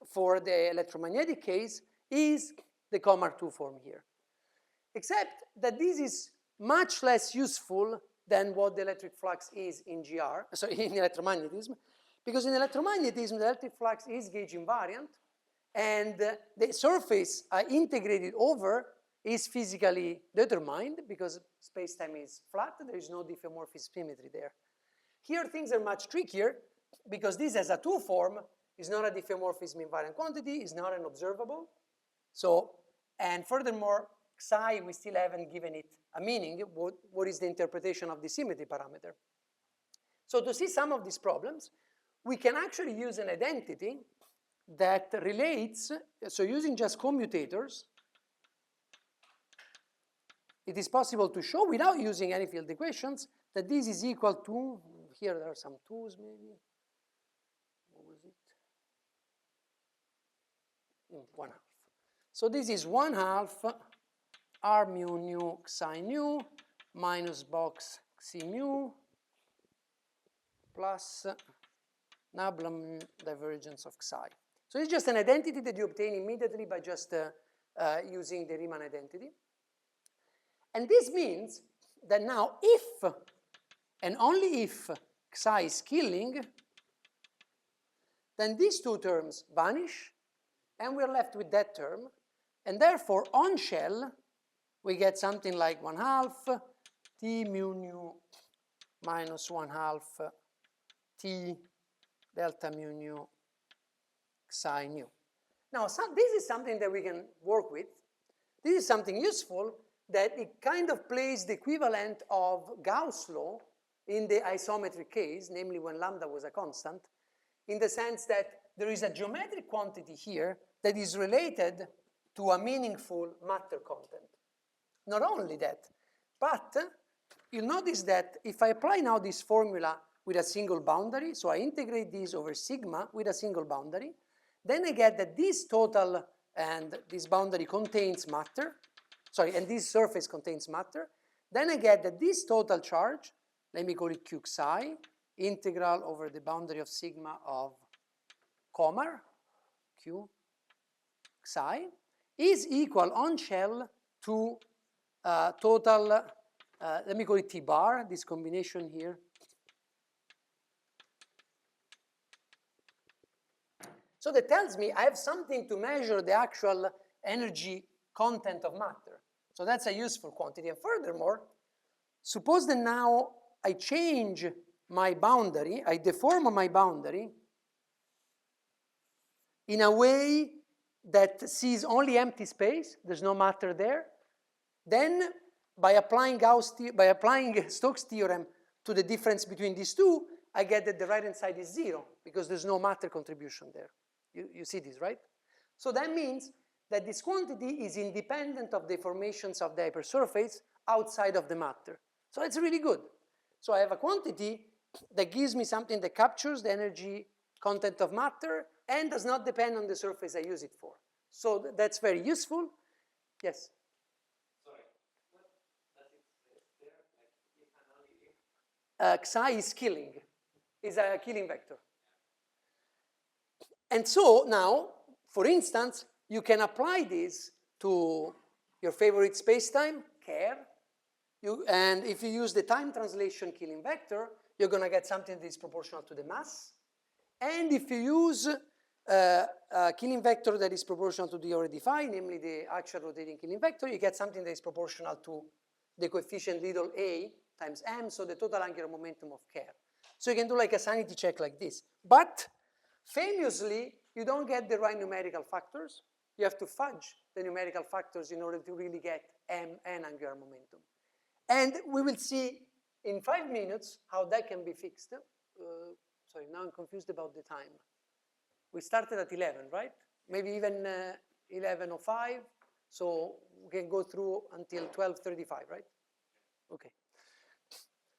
for the electromagnetic case is the Komar-2 form here. Except that this is much less useful than what the electric flux is in GR, so in electromagnetism, because in electromagnetism, the electric flux is gauge invariant, and the surface I integrated over is physically determined because space-time is flat, there is no diffeomorphism symmetry there. Here things are much trickier because this as a 2 form is not a diffeomorphism invariant quantity, is not an observable. So, and furthermore, psi, we still haven't given it a meaning. What is the interpretation of the symmetry parameter? So to see some of these problems, we can actually use an identity that relates, so using just commutators, it is possible to show without using any field equations that this is equal to, here there are some 2's maybe, what was it? 1/2. So this is 1/2 r mu nu psi nu minus box xi mu plus nabla divergence of psi. So it's just an identity that you obtain immediately by just using the Riemann identity. And this means that now if, and only if, psi is killing, then these two terms vanish, and we're left with that term. And therefore, on shell, we get something like 1/2 T mu nu minus 1/2 T delta mu nu psi nu. Now, this is something that we can work with. This is something useful that it kind of plays the equivalent of Gauss' law in the isometric case, namely when lambda was a constant, in the sense that there is a geometric quantity here that is related to a meaningful matter content. Not only that, but you'll notice that if I apply now this formula with a single boundary, so I integrate this over sigma with a single boundary, then I get that this total and this boundary contains matter, sorry, and this surface contains matter, then I get that this total charge, let me call it q psi, integral over the boundary of sigma of Komar, q psi, is equal on shell to total, let me call it T bar, this combination here. So that tells me I have something to measure the actual energy content of matter. So that's a useful quantity. And furthermore, suppose that now I change my boundary, I deform my boundary in a way that sees only empty space, there's no matter there. Then by applying Stokes' theorem to the difference between these two, I get that the right-hand side is 0 because there's no matter contribution there. You see this, right? So that means that this quantity is independent of the formations of the hypersurface outside of the matter. So it's really good. So I have a quantity that gives me something that captures the energy content of matter and does not depend on the surface I use it for. So that's very useful. Yes? Sorry, what does it say there? Like if and only if? Psi is killing, is a killing vector. And so now, for instance, you can apply this to your favorite spacetime, Kerr. And if you use the time translation killing vector, you're going to get something that is proportional to the mass. And if you use a killing vector that is proportional to the already phi, namely the actual rotating killing vector, you get something that is proportional to the coefficient little a times m, so the total angular momentum of Kerr. So you can do like a sanity check like this. But famously, you don't get the right numerical factors. You have to fudge the numerical factors in order to really get m and angular momentum. And we will see in 5 minutes how that can be fixed. Sorry, now I'm confused about the time. We started at 11, right? Maybe even 11:05. So we can go through until 12:35, right? Okay.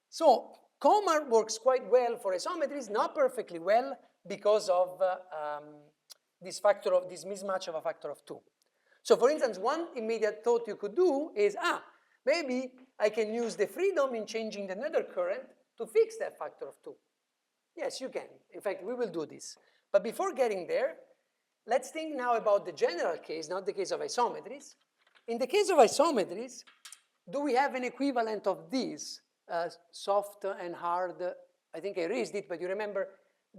So Comar works quite well for isometries, not perfectly well because of this mismatch of a factor of 2. So for instance, one immediate thought you could do is, maybe I can use the freedom in changing the nether current to fix that factor of 2. Yes, you can. In fact, we will do this. But before getting there, let's think now about the general case, not the case of isometries. In the case of isometries, do we have an equivalent of these, soft and hard? I think I erased it, but you remember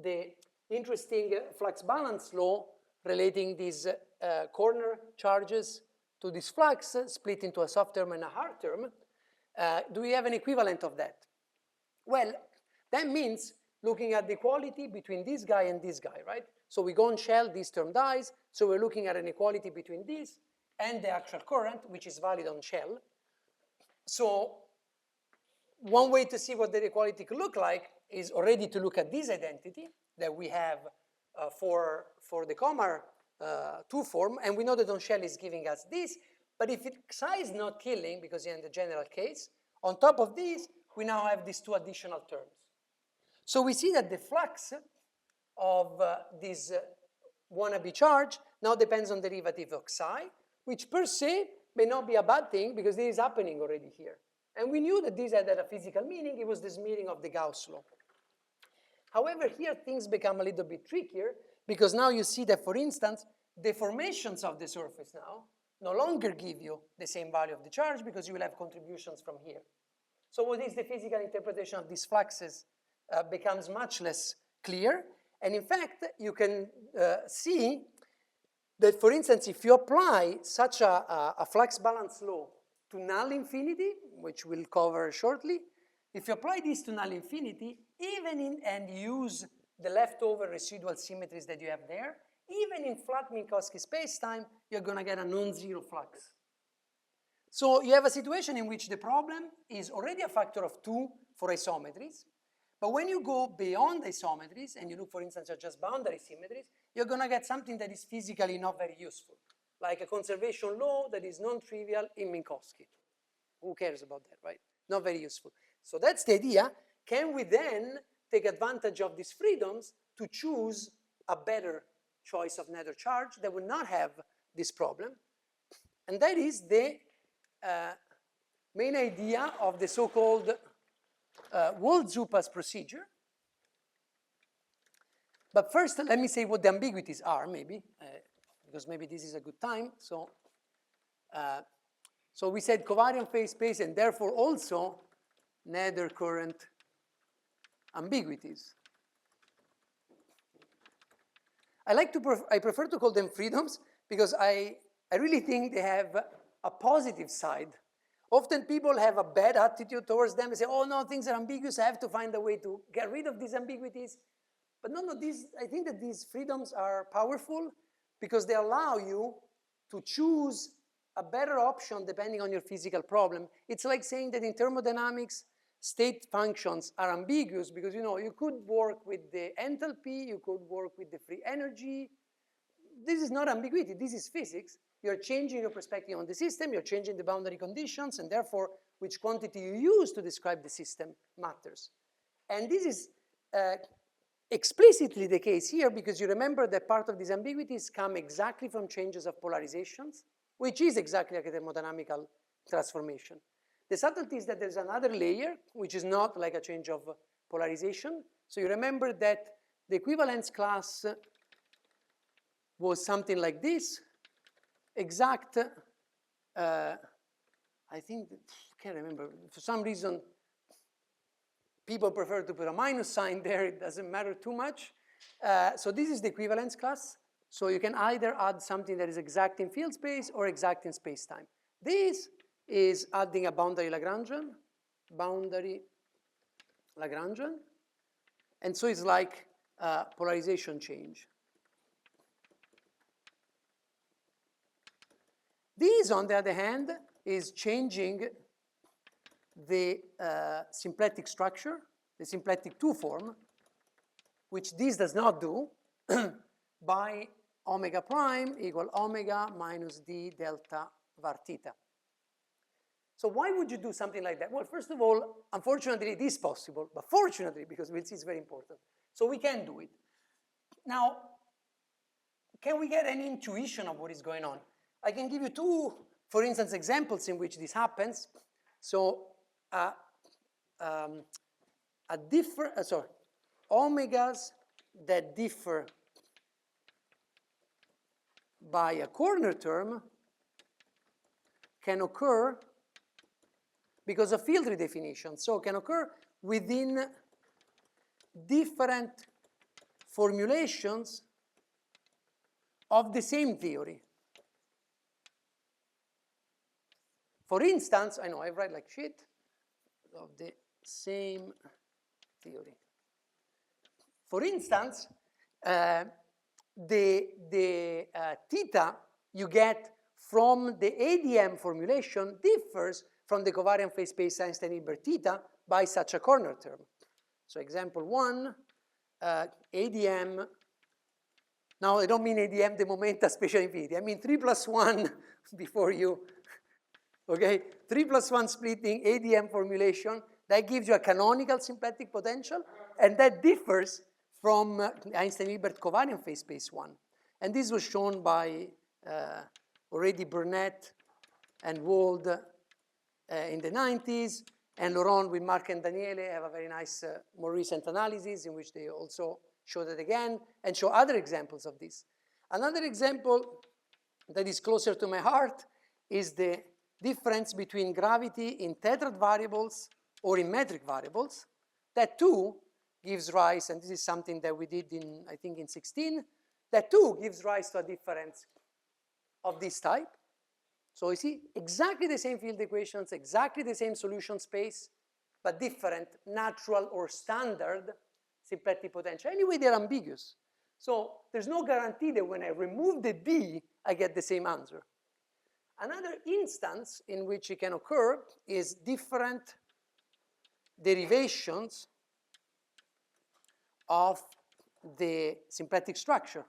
the interesting flux balance law relating these corner charges to this flux split into a soft term and a hard term. Do we have an equivalent of that? Well, that means looking at the equality between this guy and this guy, right? So we go on shell, this term dies, so we're looking at an equality between this and the actual current, which is valid on shell. So one way to see what that equality could look like is already to look at this identity that we have for the Comar 2 form, and we know that on shell is giving us this, but if psi is not killing, because in the general case, on top of this, we now have these two additional terms. So we see that the flux of this wannabe charge now depends on derivative of psi, which per se may not be a bad thing because this is happening already here. And we knew that this had a physical meaning. It was the smearing of the Gauss law. However, here things become a little bit trickier because now you see that, for instance, deformations of the surface now no longer give you the same value of the charge because you will have contributions from here. So what is the physical interpretation of these fluxes becomes much less clear. And in fact, you can see that, for instance, if you apply such a flux balance law to null infinity, which we'll cover shortly, if you apply this to null infinity, and use the leftover residual symmetries that you have there, even in flat Minkowski spacetime, you're going to get a non-zero flux. So you have a situation in which the problem is already a factor of 2 for isometries, but when you go beyond isometries and you look, for instance, at just boundary symmetries, you're going to get something that is physically not very useful, like a conservation law that is non-trivial in Minkowski. Who cares about that, right? Not very useful. So that's the idea. Can we then take advantage of these freedoms to choose a better choice of nether charge that would not have this problem? And that is the main idea of the so-called Wald-Zupas procedure. But first, let me say what the ambiguities are, maybe, because maybe this is a good time. So we said covariant phase space and therefore also nether current ambiguities. I prefer to call them freedoms because I really think they have a positive side. Often people have a bad attitude towards them and say, oh no, things are ambiguous, I have to find a way to get rid of these ambiguities. But no, I think that these freedoms are powerful because they allow you to choose a better option depending on your physical problem. It's like saying that in thermodynamics, state functions are ambiguous because you could work with the enthalpy, you could work with the free energy. This is not ambiguity, this is physics. You're changing your perspective on the system, you're changing the boundary conditions, and therefore which quantity you use to describe the system matters. And this is explicitly the case here because you remember that part of these ambiguities come exactly from changes of polarizations, which is exactly like a thermodynamical transformation. The subtlety is that there's another layer, which is not like a change of polarization. So you remember that the equivalence class was something like this. Exact, I think, can't remember. For some reason, people prefer to put a minus sign there. It doesn't matter too much. So this is the equivalence class. So you can either add something that is exact in field space or exact in space-time. This is adding a boundary Lagrangian. And so it's like polarization change. This, on the other hand, is changing the symplectic structure, the symplectic 2 form, which this does not do, by omega prime equal omega minus d delta var theta. So why would you do something like that? Well, first of all, unfortunately, it is possible, but fortunately, because we'll see it's very important. So we can do it. Now, can we get any intuition of what is going on? I can give you two, for instance, examples in which this happens. So omegas that differ by a corner term can occur because of field redefinition. So can occur within different formulations of the same theory. For instance, I know I write like shit, of the same theory. For instance, the theta you get from the ADM formulation differs from the covariant phase space Einstein-Hilbert theta by such a corner term. So example 1, ADM. Now I don't mean ADM the momenta spatial infinity. I mean 3 plus 1 before you, okay? 3 plus 1 splitting ADM formulation. That gives you a canonical symplectic potential, and that differs from Einstein-Hilbert covariant phase space 1. And this was shown by already Burnett and Wald in the 90s, and Laurent with Marc and Daniele have a very nice, more recent analysis in which they also show that again and show other examples of this. Another example that is closer to my heart is the difference between gravity in tetrad variables or in metric variables. That too gives rise, and this is something that we did in, I think, in 16, that too gives rise to a difference of this type. So you see, exactly the same field equations, exactly the same solution space, but different natural or standard symplectic potential. Anyway, they're ambiguous. So there's no guarantee that when I remove the D, I get the same answer. Another instance in which it can occur is different derivations of the symplectic structure.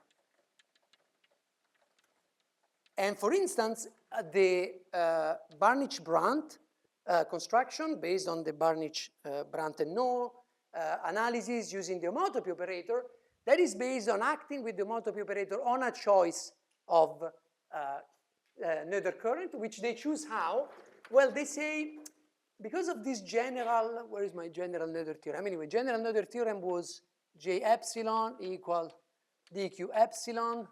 And for instance, the Barnich-Brandt construction based on the Barnich-Brandt and No analysis using the homotopy operator, that is based on acting with the homotopy operator on a choice of Noether current, which they choose how? Well, they say, because of this general, where is my general Noether theorem? Anyway, general Noether theorem was J epsilon equal dq epsilon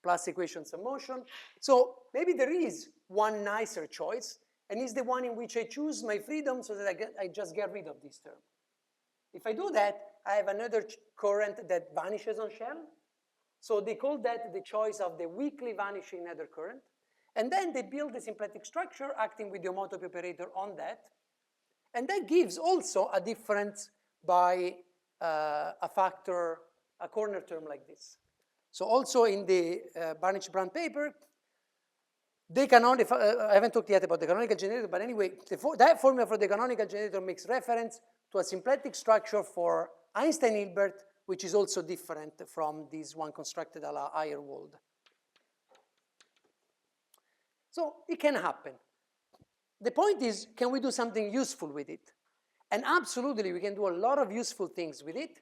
plus equations of motion. So maybe there is one nicer choice, and it's the one in which I choose my freedom so that I just get rid of this term. If I do that, I have another current that vanishes on shell. So they call that the choice of the weakly vanishing Noether current. And then they build the symplectic structure acting with the homotopy operator on that. And that gives also a difference by a factor, a corner term like this. So also in the Barnich-Brandt paper, they cannot, I haven't talked yet about the canonical generator, but anyway, that formula for the canonical generator makes reference to a symplectic structure for Einstein-Hilbert, which is also different from this one constructed a la Ayerwald. So it can happen. The point is, can we do something useful with it? And absolutely, we can do a lot of useful things with it.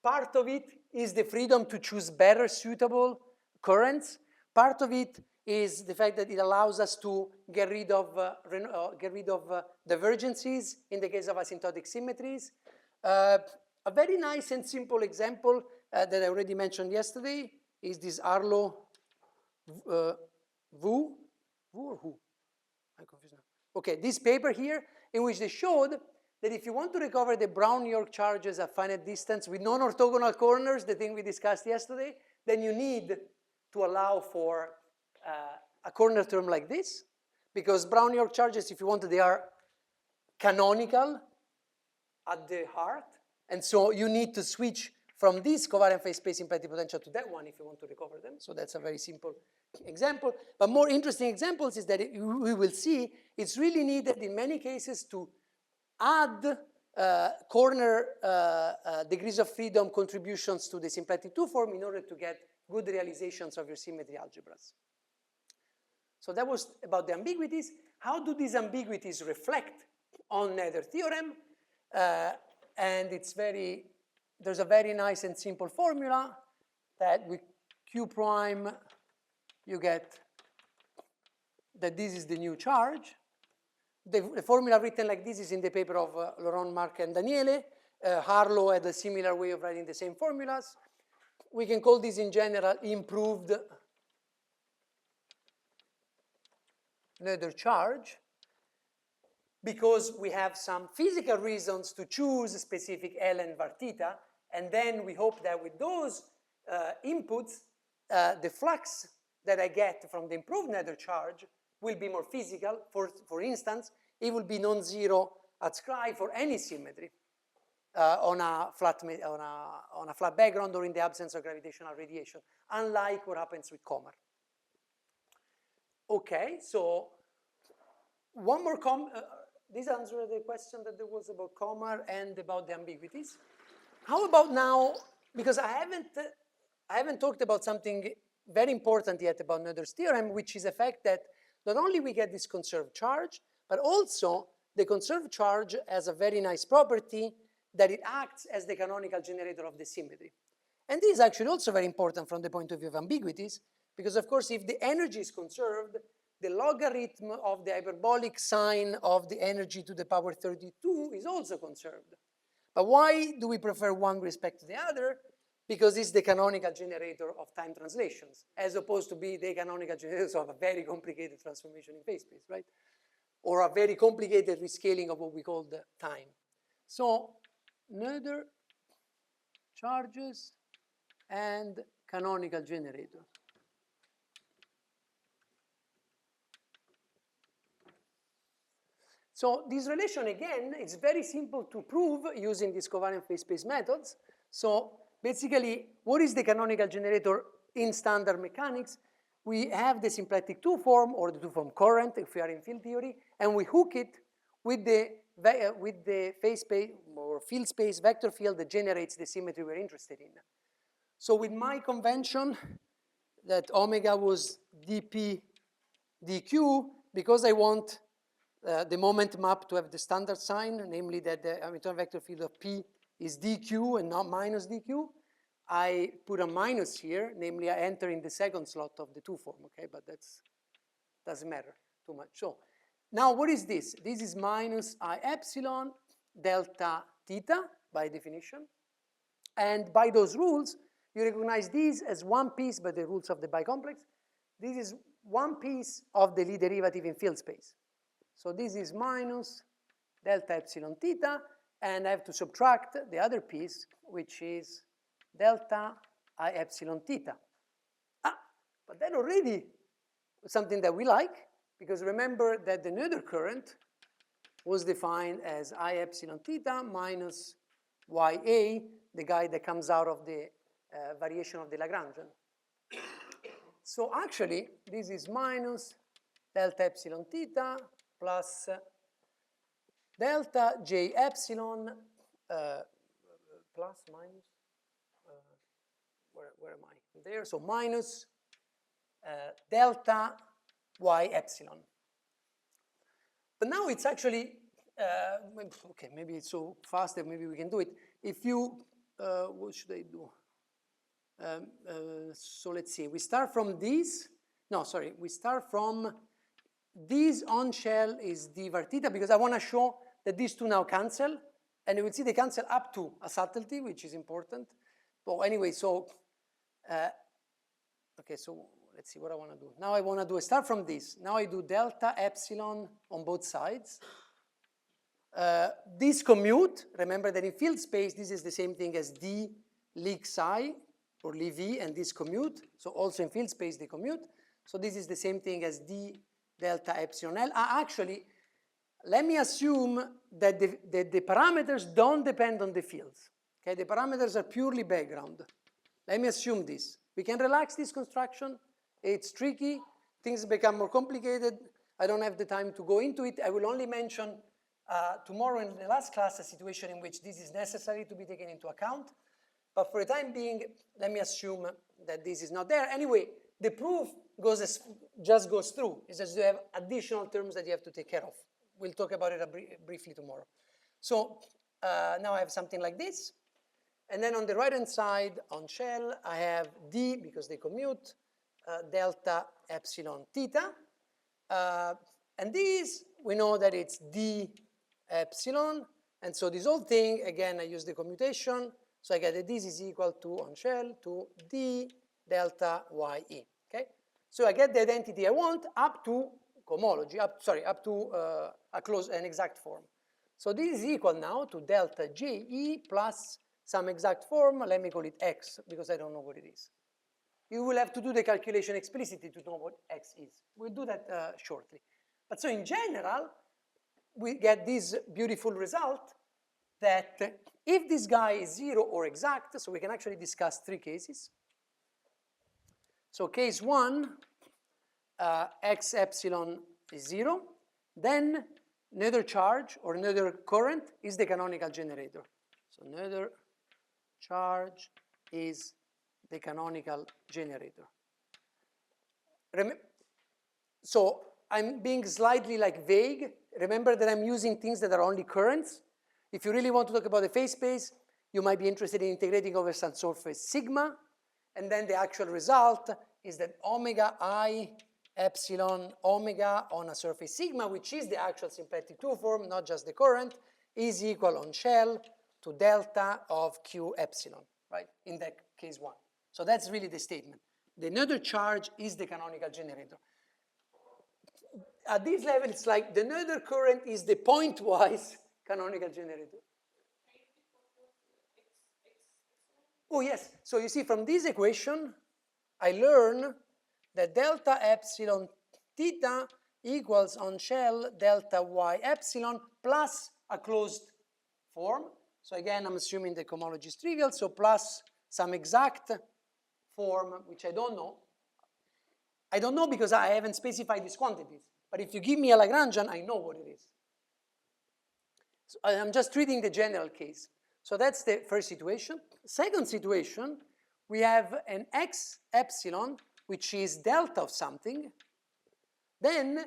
Part of it is the freedom to choose better suitable currents. Part of it is the fact that it allows us to get rid of divergences in the case of asymptotic symmetries. A very nice and simple example that I already mentioned yesterday is this Arlo Wu or who? I'm confused now. Okay, this paper here in which they showed that if you want to recover the Brown-York charges at finite distance with non-orthogonal corners, the thing we discussed yesterday, then you need to allow for a corner term like this, because Brown-York charges, if you want, they are canonical at the heart, and so you need to switch from this covariant phase space symplectic potential to that one if you want to recover them. So that's a very simple example. But more interesting examples is that we will see it's really needed in many cases to add corner degrees of freedom contributions to the symplectic 2 form in order to get good realizations of your symmetry algebras. So that was about the ambiguities. How do these ambiguities reflect on Nether theorem? And there's a very nice and simple formula that with Q prime, you get that this is the new charge. The formula written like this is in the paper of Laurent, Marc, and Daniele. Harlow had a similar way of writing the same formulas. We can call this in general improved Noether charge, because we have some physical reasons to choose a specific ln var theta, and then we hope that with those inputs, the flux that I get from the improved Noether charge will be more physical. For instance, it will be non-zero at Scri for any symmetry on a flat background or in the absence of gravitational radiation, unlike what happens with Komar. Okay, so one more this answers the question that there was about Komar and about the ambiguities. How about now, because I haven't talked about something very important yet about Noether's theorem, which is the fact that not only we get this conserved charge, but also the conserved charge has a very nice property that it acts as the canonical generator of the symmetry. And this is actually also very important from the point of view of ambiguities, because of course if the energy is conserved, the logarithm of the hyperbolic sign of the energy to the power 32 is also conserved. But why do we prefer one with respect to the other? Because it's the canonical generator of time translations, as opposed to be the canonical generator of a very complicated transformation in phase space, right? Or a very complicated rescaling of what we call the time. So Noether charges and canonical generator. So this relation, again, it's very simple to prove using these covariant phase space methods. So basically, what is the canonical generator in standard mechanics? We have the symplectic two-form or the two-form current if we are in field theory, and we hook it with the phase space or field space vector field that generates the symmetry we're interested in. So with my convention that omega was dp dq, because I want the moment map to have the standard sign, namely that the Hamiltonian vector field of P is dq and not minus dq, I put a minus here, namely I enter in the second slot of the two form, okay, but that doesn't matter too much. So now what is this? This is minus I epsilon delta theta by definition. And by those rules, you recognize these as one piece by the rules of the bicomplex. This is one piece of the Lie derivative in field space. So this is minus delta epsilon theta, and I have to subtract the other piece, which is delta I epsilon theta. But that already is something that we like, because remember that the Noether current was defined as I epsilon theta minus YA, the guy that comes out of the variation of the Lagrangian. So actually, this is minus delta epsilon theta plus delta J epsilon plus minus, where am I? There, so minus delta Y epsilon. But now it's actually, okay, maybe it's so fast that maybe we can do it. If you, what should I do? So let's see, we start from this. No, sorry, we start from this on shell is d var theta, because I want to show that these two now cancel, and you will see they cancel up to a subtlety, which is important. But anyway, so, okay, so let's see what I want to do. Now I want to do a start from this. Now I do delta epsilon on both sides. This commute, remember that in field space, this is the same thing as d Lie psi or Lie v, and this commute. So also in field space, they commute. So this is the same thing as d delta epsilon L. Actually, let me assume that the parameters don't depend on the fields. Okay, the parameters are purely background. Let me assume this. We can relax this construction. It's tricky. Things become more complicated. I don't have the time to go into it. I will only mention tomorrow in the last class a situation in which this is necessary to be taken into account. But for the time being, let me assume that this is not there. Anyway, the proof just goes through. It's just you have additional terms that you have to take care of. We'll talk about it briefly tomorrow. So now I have something like this. And then on the right-hand side, on shell, I have d, because they commute, delta epsilon theta. And these, we know that it's d epsilon. And so this whole thing, again, I use the commutation. So I get that this is equal to, on shell, to d delta ye. Okay? So I get the identity I want up to cohomology, up to an exact form. So this is equal now to delta je plus some exact form. Let me call it x, because I don't know what it is. You will have to do the calculation explicitly to know what x is. We'll do that shortly. But so in general, we get this beautiful result that if this guy is 0 or exact, so we can actually discuss 3 cases. So case 1, x epsilon is 0, then neither charge or neither current is the canonical generator. So neither charge is the canonical generator. So I'm being slightly vague. Remember that I'm using things that are only currents. If you really want to talk about the phase space, you might be interested in integrating over some surface sigma, and then the actual result is that omega I epsilon omega on a surface sigma, which is the actual symplectic 2 form, not just the current, is equal on shell to delta of q epsilon, right, in that case 1. So that's really the statement. The neutral charge is the canonical generator. At this level, it's like the neutral current is the pointwise canonical generator. Oh, yes. So you see, from this equation, I learn that delta epsilon theta equals on shell delta y epsilon plus a closed form. So again, I'm assuming the cohomology is trivial, so plus some exact form, which I don't know. I don't know because I haven't specified these quantities. But if you give me a Lagrangian, I know what it is. So I'm just treating the general case. So that's the first situation. Second situation, we have an x epsilon, which is delta of something. Then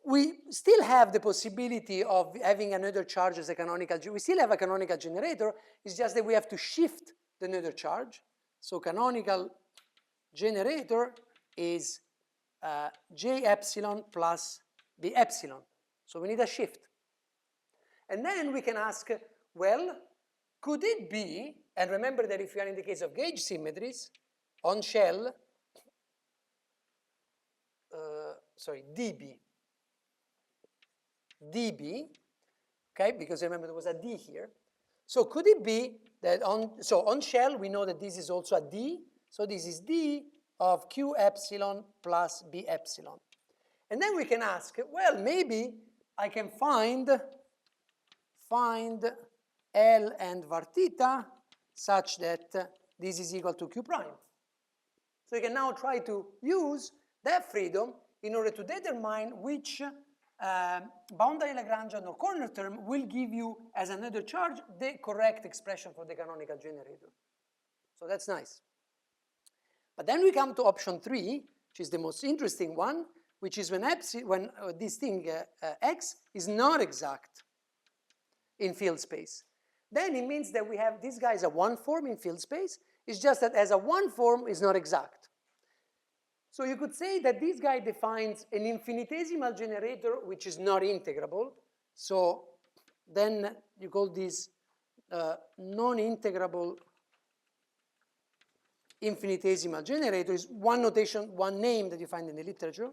we still have the possibility of having another charge as a canonical. We still have a canonical generator. It's just that we have to shift the neutral charge. So canonical generator is j epsilon plus b epsilon. So we need a shift. And then we can ask, well, could it be, and remember that if we are in the case of gauge symmetries, on shell, dB, okay, because remember there was a d here. So could it be that on shell, we know that this is also a d, so this is d of q epsilon plus b epsilon. And then we can ask, well, maybe I can find L and var theta such that this is equal to q prime. So you can now try to use that freedom in order to determine which boundary Lagrangian or corner term will give you as another charge the correct expression for the canonical generator. So that's nice. But then we come to option 3, which is the most interesting one, which is when this thing x is not exact in field space. Then it means that we have this guy is a 1 form in field space. It's just that as a 1 form is not exact. So you could say that this guy defines an infinitesimal generator which is not integrable. So then you call this non-integrable infinitesimal generator. Is one notation, one name that you find in the literature.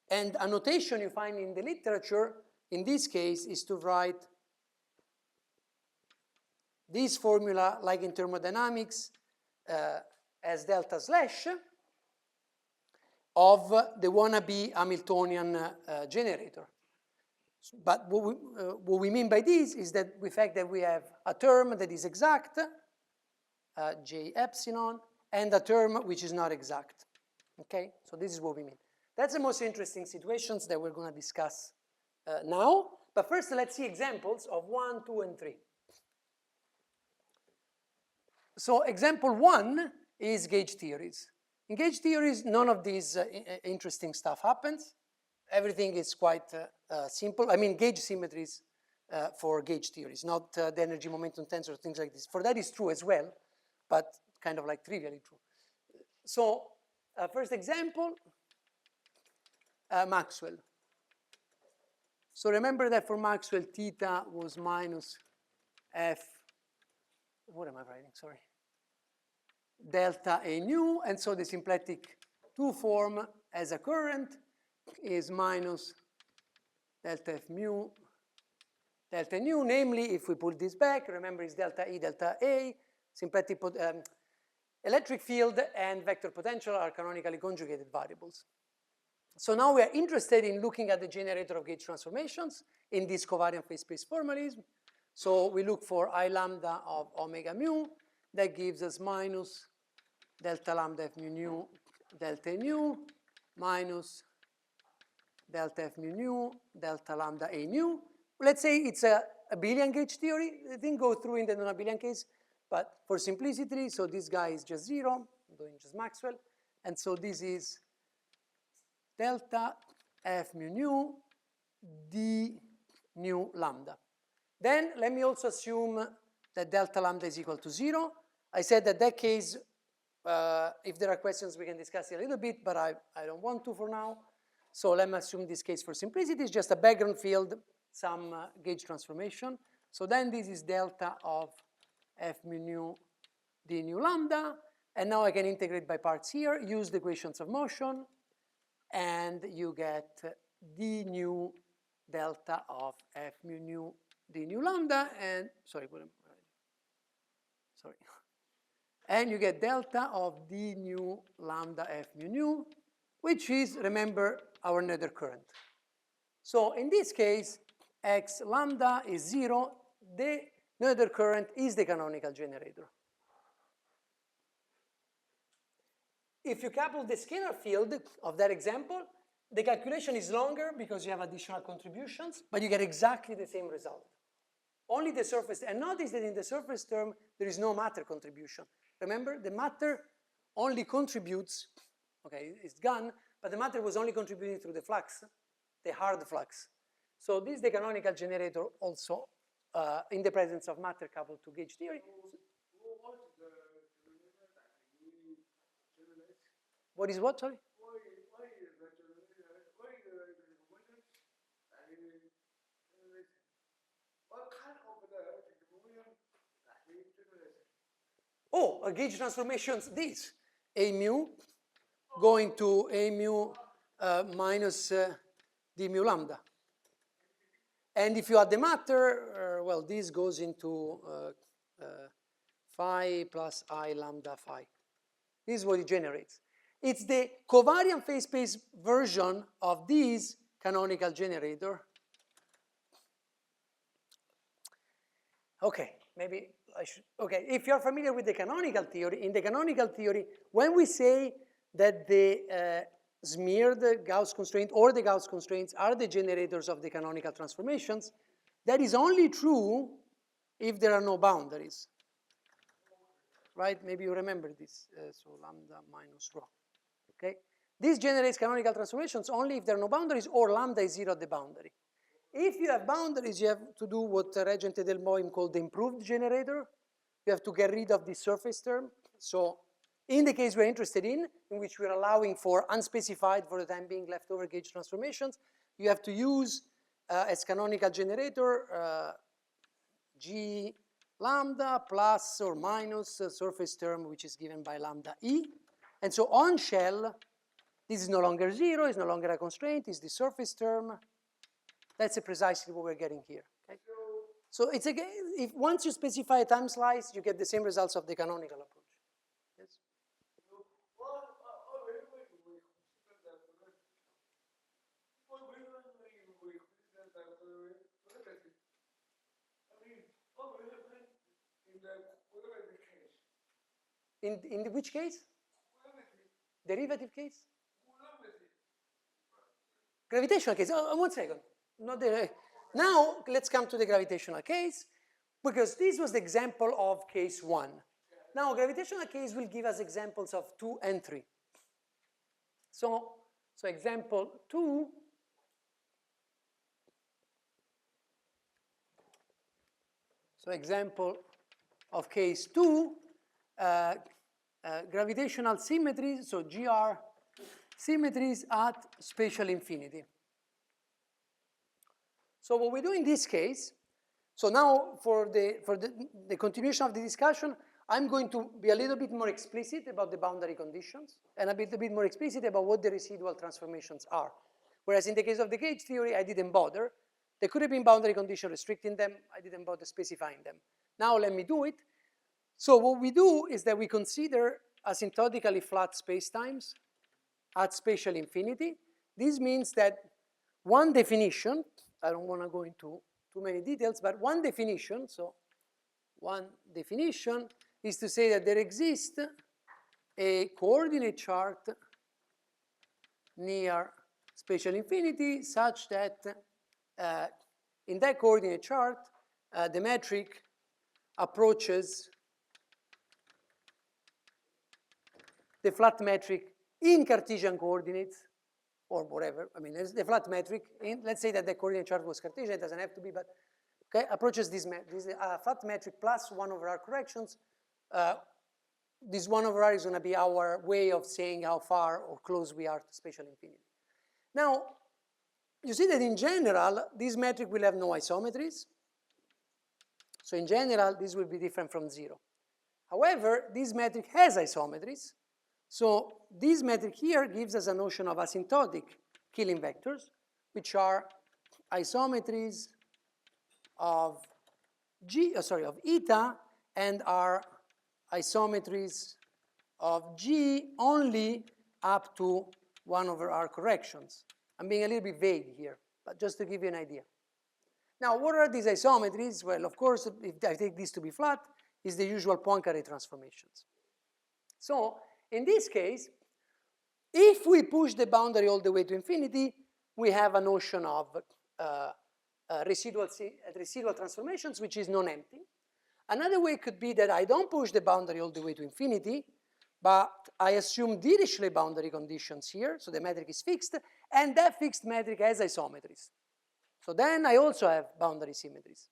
And a notation you find in the literature, in this case, is to write this formula, like in thermodynamics, as delta slash of the wannabe Hamiltonian generator. But what we mean by this is that the fact that we have a term that is exact, j epsilon, and a term which is not exact. Okay, so this is what we mean. That's the most interesting situations that we're going to discuss now. But first, let's see examples of 1, 2, and 3. So example 1 is gauge theories. In gauge theories, none of these interesting stuff happens. Everything is quite simple. I mean, gauge symmetries for gauge theories, not the energy momentum tensor, things like this. For that is true as well, but kind of like trivially true. So first example, Maxwell. So remember that for Maxwell, theta was minus f, what am I writing, sorry? Delta A nu, and so the symplectic 2 form as a current is minus delta F mu, delta nu, namely, if we pull this back, remember it's delta E, delta A, symplectic electric field and vector potential are canonically conjugated variables. So now we are interested in looking at the generator of gauge transformations in this covariant phase space formalism. So we look for I lambda of omega mu, that gives us minus delta lambda F mu nu, delta nu, minus delta F mu nu, delta lambda A nu. Let's say it's a abelian gauge theory. It didn't go through in the non-abelian case, but for simplicity, so this guy is just 0, I'm doing just Maxwell, and so this is delta F mu nu d nu lambda. Then let me also assume that delta lambda is equal to 0. I said that case, if there are questions, we can discuss it a little bit, but I don't want to for now. So let me assume this case for simplicity is just a background field, some gauge transformation. So then this is delta of F mu nu d nu lambda. And now I can integrate by parts here, use the equations of motion, and you get d nu delta of F mu nu d nu lambda, and sorry, and you get delta of d nu lambda F mu nu, which is, remember, our Noether current. So in this case, x lambda is 0. The Noether current is the canonical generator. If you couple the scalar field of that example, the calculation is longer because you have additional contributions, but you get exactly the same result. Only the surface, and notice that in the surface term, there is no matter contribution. Remember, the matter only contributes, okay, it's gone, but the matter was only contributing through the flux, the hard flux. So this is the canonical generator also in the presence of matter coupled to gauge theory. What is what, sorry? Oh, a gauge transformations, this. A mu going to A mu minus d mu lambda. And if you add the matter, well, this goes into phi plus I lambda phi. This is what it generates. It's the covariant phase space version of this canonical generator. Okay, maybe I should, okay, if you're familiar with the canonical theory, in the canonical theory, when we say that the smeared Gauss constraint or the Gauss constraints are the generators of the canonical transformations, that is only true if there are no boundaries. Right? Maybe you remember this. So lambda minus rho. Okay? This generates canonical transformations only if there are no boundaries or lambda is 0 at the boundary. If you have boundaries, you have to do what Regent Edelmoim called the improved generator. You have to get rid of the surface term. So in the case we're interested in which we're allowing for unspecified, for the time being, leftover gauge transformations, you have to use as canonical generator G lambda plus or minus a surface term which is given by lambda E. And so on shell, this is no longer 0, it's no longer a constraint, it's the surface term. That's precisely what we're getting here. Okay? So it's again, if once you specify a time slice, you get the same results of the canonical approach. Yes? In which case? Derivative case? Gravitational case. Oh, 1 second. Not the, now let's come to the gravitational case, because this was the example of case 1. Now gravitational case will give us examples of 2 and 3. So example 2. So example of case 2, gravitational symmetries, so GR symmetries at spatial infinity. So what we do in this case, so now for the continuation of the discussion, I'm going to be a little bit more explicit about the boundary conditions and a bit more explicit about what the residual transformations are. Whereas in the case of the gauge theory, I didn't bother. There could have been boundary conditions restricting them. I didn't bother specifying them. Now let me do it. So what we do is that we consider asymptotically flat spacetimes at spatial infinity. This means that one definition, I don't want to go into too many details, but one definition, so one definition is to say that there exists a coordinate chart near spatial infinity such that in that coordinate chart, the metric approaches the flat metric in Cartesian coordinates, or whatever. I mean, the flat metric, let's say that the coordinate chart was Cartesian, it doesn't have to be, but okay, approaches this flat metric plus 1 over r corrections. This 1 over r is going to be our way of saying how far or close we are to spatial infinity. Now, you see that in general, this metric will have no isometries. So in general, this will be different from 0. However, this metric has isometries. So this metric here gives us a notion of asymptotic Killing vectors, which are isometries of of eta and are isometries of G only up to 1 over r corrections. I'm being a little bit vague here, but just to give you an idea. Now, what are these isometries? Well, of course, if I take this to be flat, is the usual Poincaré transformations. So, in this case, if we push the boundary all the way to infinity, we have a notion of residual transformations, which is non-empty. Another way could be that I don't push the boundary all the way to infinity, but I assume Dirichlet boundary conditions here, so the metric is fixed, and that fixed metric has isometries. So then I also have boundary symmetries.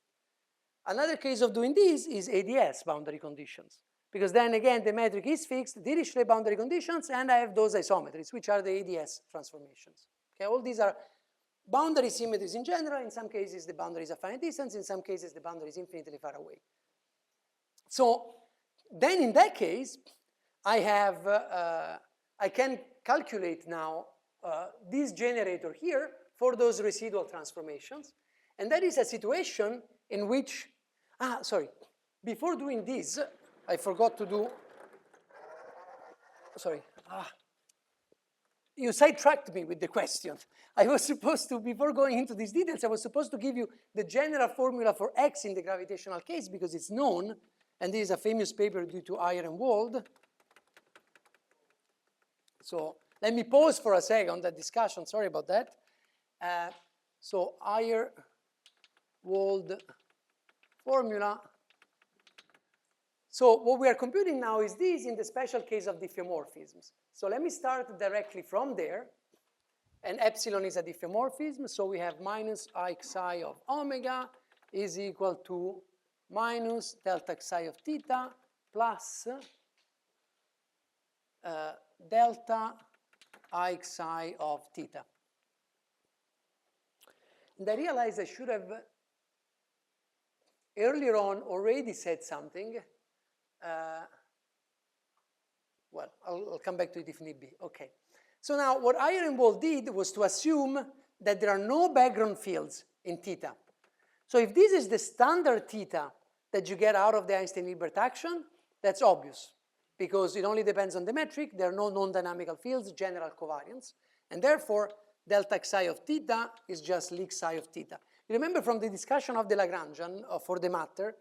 Another case of doing this is ADS boundary conditions, because then again the metric is fixed, Dirichlet boundary conditions, and I have those isometries, which are the ADS transformations. Okay, all these are boundary symmetries in general. In some cases the boundary is a finite distance, in some cases the boundary is infinitely far away. So then in that case, I can calculate now this generator here for those residual transformations. And that is a situation in which, before doing this, I forgot to do, you sidetracked me with the question. I was supposed to, before going into these details, I was supposed to give you the general formula for X in the gravitational case because it's known, and this is a famous paper due to Ayer and Wald. So let me pause for a second on that discussion, sorry about that. So Ayer, Wald formula. So what we are computing now is this in the special case of diffeomorphisms. So let me start directly from there. And epsilon is a diffeomorphism, so we have minus I psi of omega is equal to minus delta psi of theta plus delta I psi of theta. And I realized I should have earlier on already said something. Well, I'll come back to it if need be. Okay. So now what Ayer and Wald did was to assume that there are no background fields in theta. So if this is the standard theta that you get out of the Einstein-Hilbert action, that's obvious because it only depends on the metric. There are no non-dynamical fields, general covariance, and therefore delta psi of theta is just Lie psi of theta. You remember from the discussion of the Lagrangian for the matter,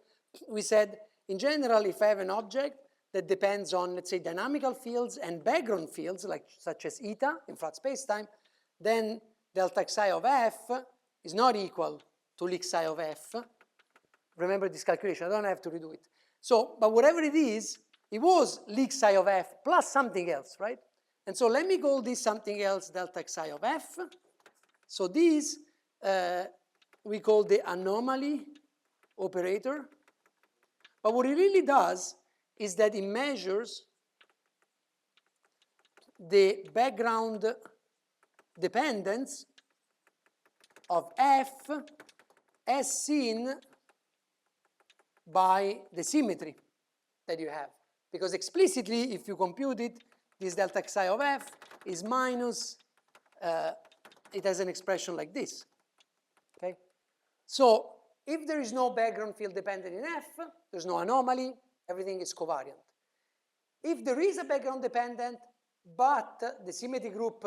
we said in general if I have an object that depends on, let's say, dynamical fields and background fields, such as eta in flat spacetime, then delta psi of f is not equal to Lie psi of f. Remember this calculation, I don't have to redo it. So, but whatever it is, it was Lie psi of f plus something else, right? And so let me call this something else, delta xi of f. So this we call the anomaly operator. But what it really does is that it measures the background dependence of f as seen by the symmetry that you have. Because explicitly, if you compute it, this delta xi of f is minus, it has an expression like this. Okay? So if there is no background field dependent in f, there's no anomaly, everything is covariant. If there is a background dependent, but the symmetry group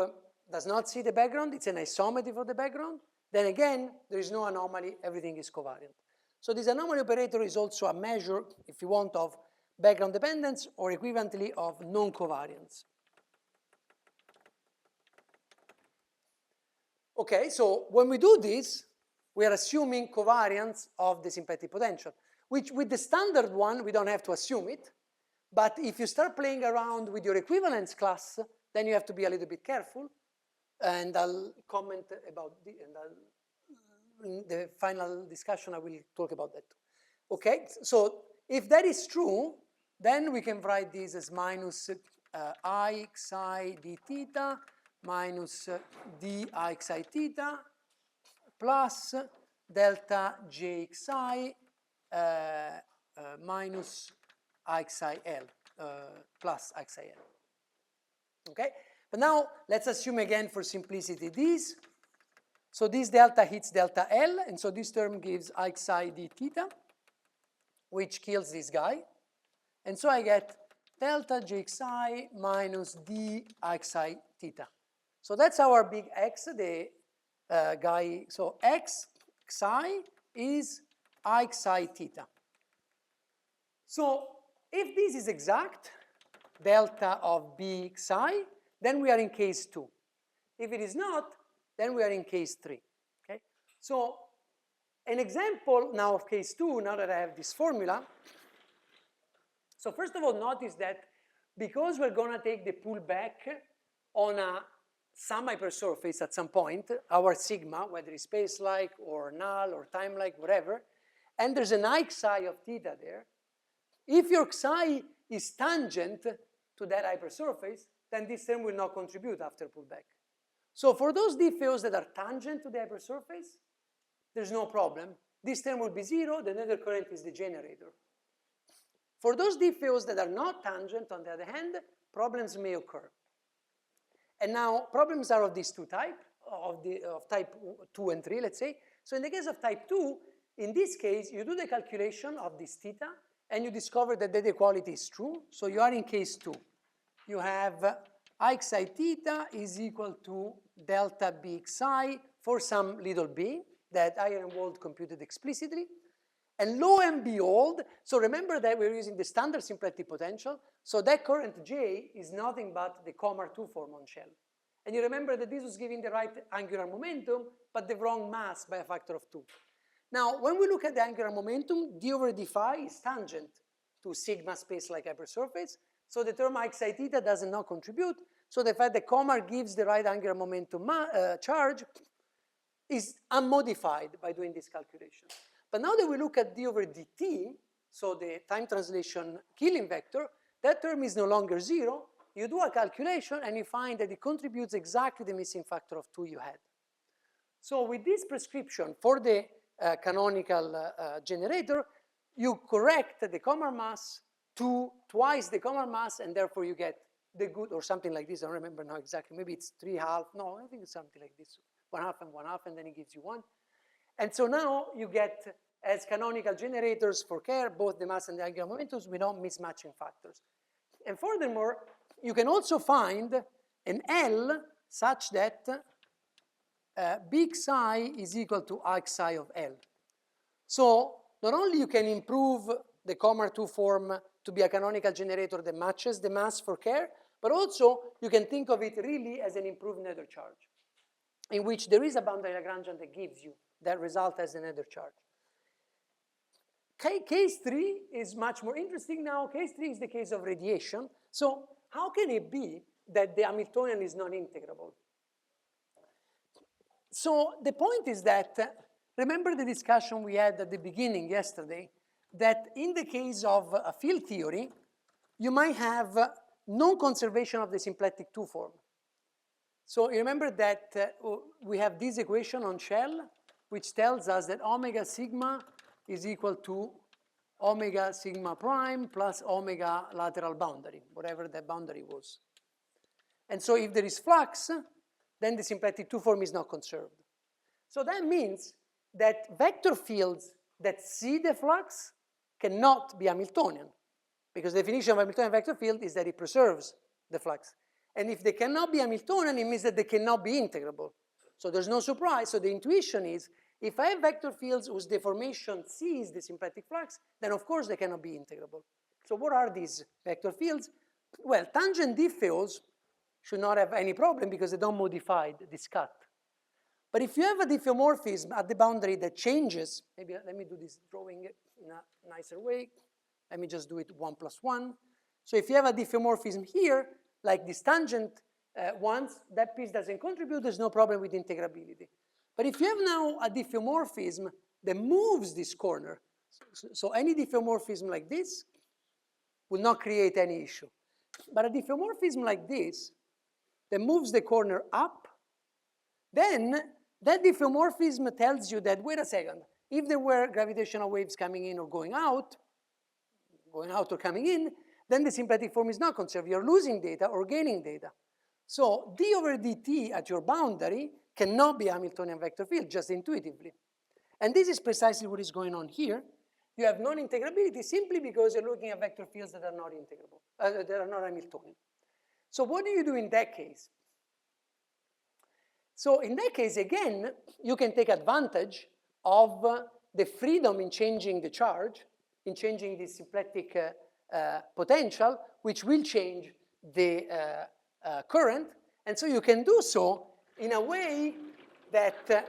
does not see the background, it's an isometry for the background, then again, there is no anomaly, everything is covariant. So this anomaly operator is also a measure, if you want, of background dependence or equivalently of non-covariance. Okay, so when we do this, we are assuming covariance of the symplectic potential, which with the standard one, we don't have to assume it. But if you start playing around with your equivalence class, then you have to be a little bit careful. And I'll comment about in the final discussion, I will talk about that too. Okay, so if that is true, then we can write this as minus I xi d theta minus d I xi theta plus delta j xi minus I xi L plus I xi L. Okay, but now let's assume again for simplicity this. So this delta hits delta L, and so this term gives I xi d theta, which kills this guy. And so I get delta j xi minus d I xi theta. So that's our big X, the guy. So X xi is I xi theta. So if this is exact, delta of b xi, then we are in case 2. If it is not, then we are in case 3. Okay? So an example now of case 2, now that I have this formula. So first of all, notice that because we're going to take the pullback on some hypersurface at some point, our sigma, whether it's space-like or null or time-like, whatever, and there's an I xi of theta there, if your xi is tangent to that hypersurface, then this term will not contribute after pullback. So for those DFOs that are tangent to the hypersurface, there's no problem. This term will be 0, the nether current is the generator. For those DFOs that are not tangent, on the other hand, problems may occur. And now problems are of these two types, of type 2 and 3, let's say. So in the case of type 2, in this case, you do the calculation of this theta, and you discover that the equality is true. So you are in case 2. You have I xi theta is equal to delta b xi for some little b that Ironwald computed explicitly. And lo and behold, so remember that we're using the standard symplectic potential, so that current J is nothing but the Komar2 form on shell. And you remember that this was giving the right angular momentum, but the wrong mass by a factor of 2. Now, when we look at the angular momentum, d over d phi is tangent to sigma space-like hypersurface, so the term I xi theta does not contribute, so the fact that Komar gives the right angular momentum charge is unmodified by doing this calculation. But now that we look at d over dt, so the time translation killing vector, that term is no longer 0. You do a calculation and you find that it contributes exactly the missing factor of 2 you had. So with this prescription for the canonical generator, you correct the Komar mass to twice the Komar mass, and therefore you get the good, or something like this. I don't remember now exactly. Maybe it's 3/2. No, I think it's something like this. 1/2 and 1/2, and then it gives you 1. And so now you get, as canonical generators for Kerr, both the mass and the angular momentums without mismatching factors. And furthermore, you can also find an L such that big psi is equal to I xi of L. So not only you can improve the Komar2 form to be a canonical generator that matches the mass for Kerr, but also you can think of it really as an improved nether charge, in which there is a boundary Lagrangian that gives you that result as a nether charge. Case 3 is much more interesting now. Case 3 is the case of radiation. So how can it be that the Hamiltonian is non-integrable. So the point is that, remember the discussion we had at the beginning yesterday, that in the case of a field theory, you might have no conservation of the symplectic 2 form. So you remember that we have this equation on shell, which tells us that omega sigma is equal to omega sigma prime plus omega lateral boundary, whatever that boundary was. And so if there is flux, then the symplectic 2 form is not conserved. So that means that vector fields that see the flux cannot be Hamiltonian, because the definition of Hamiltonian vector field is that it preserves the flux. And if they cannot be Hamiltonian, it means that they cannot be integrable. So there's no surprise. So the intuition is, if I have vector fields whose deformation sees the symplectic flux, then of course they cannot be integrable. So what are these vector fields? Well, tangent diffeos should not have any problem because they don't modify this cut. But if you have a diffeomorphism at the boundary that changes, maybe let me do this drawing in a nicer way. Let me just do it 1 plus 1. So if you have a diffeomorphism here, like this tangent ones, that piece doesn't contribute, there's no problem with integrability. But if you have now a diffeomorphism that moves this corner, so any diffeomorphism like this will not create any issue. But a diffeomorphism like this that moves the corner up, then that diffeomorphism tells you that, wait a second, if there were gravitational waves coming in or going out or coming in, then the symplectic form is not conserved. You're losing data or gaining data. So d over dt at your boundary cannot be a Hamiltonian vector field, just intuitively. And this is precisely what is going on here. You have non-integrability simply because you're looking at vector fields that are not integrable, that are not Hamiltonian. So what do you do in that case? So in that case, again, you can take advantage of the freedom in changing the charge, in changing the symplectic potential, which will change the current. And so you can do so in a way that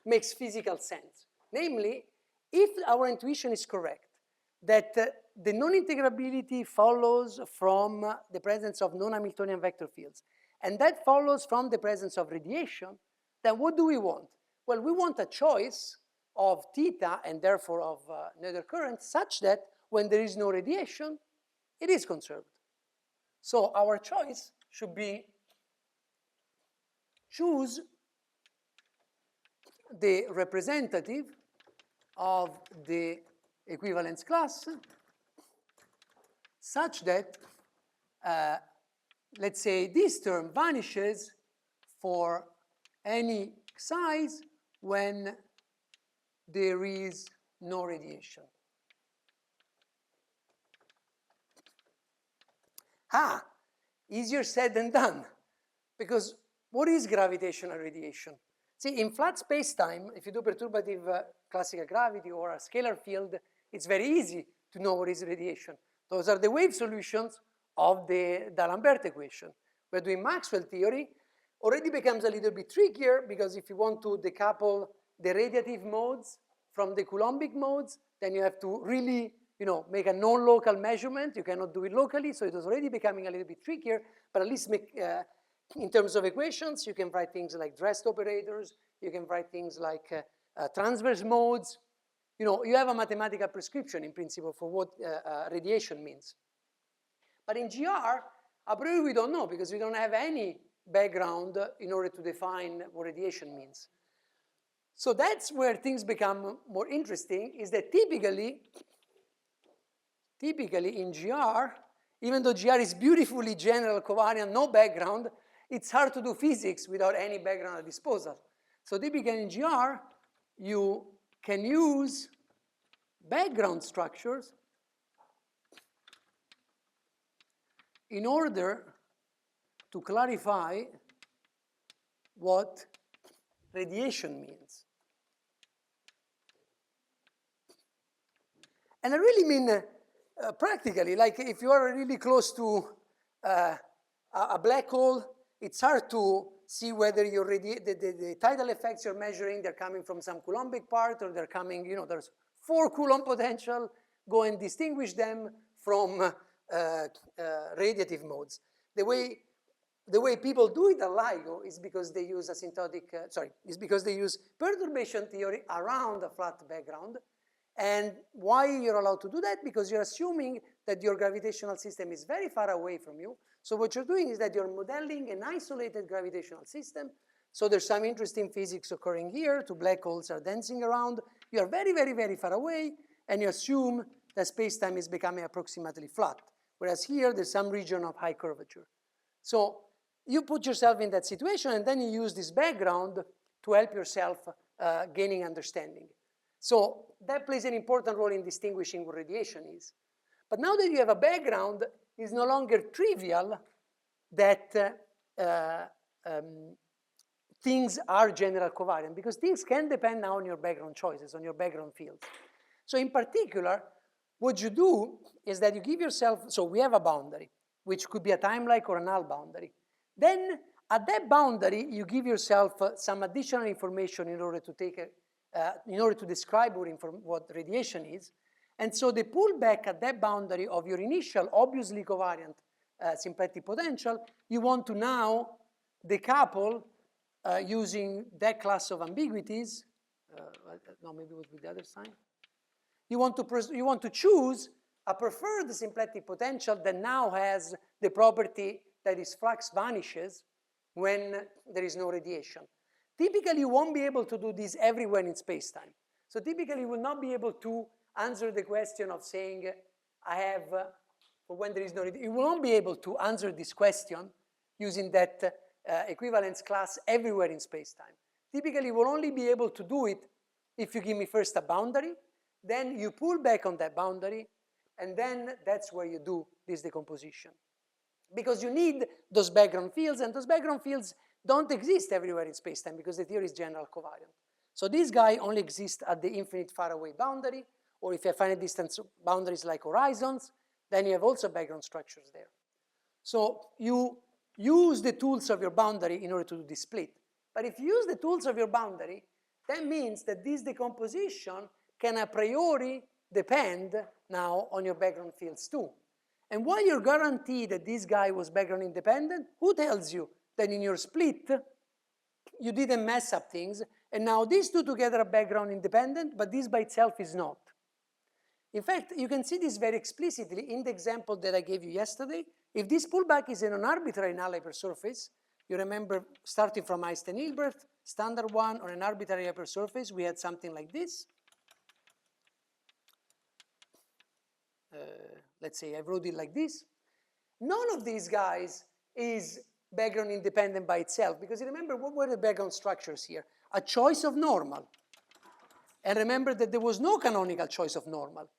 makes physical sense. Namely, if our intuition is correct, that the non-integrability follows from the presence of non-Hamiltonian vector fields, and that follows from the presence of radiation, then what do we want? Well, we want a choice of theta and therefore of Noether current such that when there is no radiation, it is conserved. So our choice should be choose the representative of the equivalence class such that, let's say, this term vanishes for any size when there is no radiation. Easier said than done. Because what is gravitational radiation? See, in flat space-time, if you do perturbative classical gravity or a scalar field, it's very easy to know what is radiation. Those are the wave solutions of the D'Alembert equation. We're doing Maxwell theory. Already becomes a little bit trickier because if you want to decouple the radiative modes from the Coulombic modes, then you have to really, make a non-local measurement. You cannot do it locally, so it was already becoming a little bit trickier, but at least in terms of equations, you can write things like Drest operators, you can write things like transverse modes. You have a mathematical prescription in principle for what radiation means. But in GR, a priori we don't know because we don't have any background in order to define what radiation means. So that's where things become more interesting, is that typically in GR, even though GR is beautifully general covariant, no background, it's hard to do physics without any background at disposal. So typically in GR, you can use background structures in order to clarify what radiation means. And I really mean practically, like if you are really close to a black hole, it's hard to see whether the tidal effects you're measuring, they're coming from some Coulombic part or they're coming, there's 4 Coulomb potential, go and distinguish them from radiative modes. the way people do it at LIGO is because they use is because they use perturbation theory around a flat background. And why you're allowed to do that? Because you're assuming that your gravitational system is very far away from you. So what you're doing is that you're modeling an isolated gravitational system. So there's some interesting physics occurring here. Two black holes are dancing around. You are very, very, very far away, and you assume that space-time is becoming approximately flat. Whereas here, there's some region of high curvature. So you put yourself in that situation, and then you use this background to help yourself gaining understanding. So that plays an important role in distinguishing what radiation is. But now that you have a background, it's no longer trivial that things are general covariant, because things can depend now on your background choices, on your background fields. So in particular, what you do is that you give yourself, so we have a boundary, which could be a time-like or a null boundary. Then at that boundary, you give yourself some additional information in order to describe what radiation is. And so the pullback at that boundary of your initial, obviously covariant symplectic potential, you want to now decouple using that class of ambiguities. No, maybe it would be the other sign. You want to choose a preferred symplectic potential that now has the property that its flux vanishes when there is no radiation. Typically, you won't be able to do this everywhere in space-time. So typically, you will not be able to answer the question of saying, I have, for when there is no radiation. You will not be able to answer this question using that equivalence class everywhere in space-time. Typically, you will only be able to do it if you give me first a boundary, then you pull back on that boundary, and then that's where you do this decomposition. Because you need those background fields, and those background fields don't exist everywhere in space-time because the theory is general covariant. So this guy only exists at the infinite faraway boundary, or if you have finite distance boundaries like horizons, then you have also background structures there. So you use the tools of your boundary in order to do this split. But if you use the tools of your boundary, that means that this decomposition can a priori depend now on your background fields too. And why you're guaranteed that this guy was background independent? Who tells you that in your split, you didn't mess up things, and now these two together are background independent, but this by itself is not. In fact, you can see this very explicitly in the example that I gave you yesterday. If this pullback is in an arbitrary null hypersurface, you remember starting from Einstein-Hilbert, standard one, or an arbitrary hypersurface, we had something like this. Let's say I wrote it like this. None of these guys is background independent by itself, because you remember what were the background structures here? A choice of normal. And remember that there was no canonical choice of normal.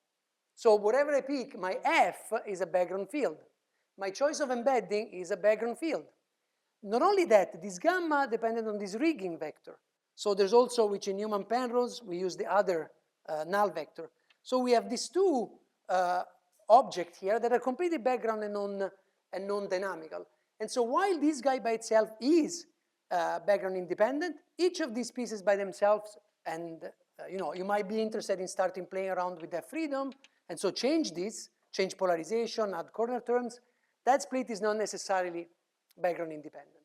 So whatever I pick, my F is a background field. My choice of embedding is a background field. Not only that, this gamma depended on this rigging vector. So there's also, which in Newman-Penrose, we use the other null vector. So we have these two objects here that are completely background and non-dynamical. And so while this guy by itself is background independent, each of these pieces by themselves, and you might be interested in starting playing around with that freedom, and so change this, change polarization, add corner terms. That split is not necessarily background independent.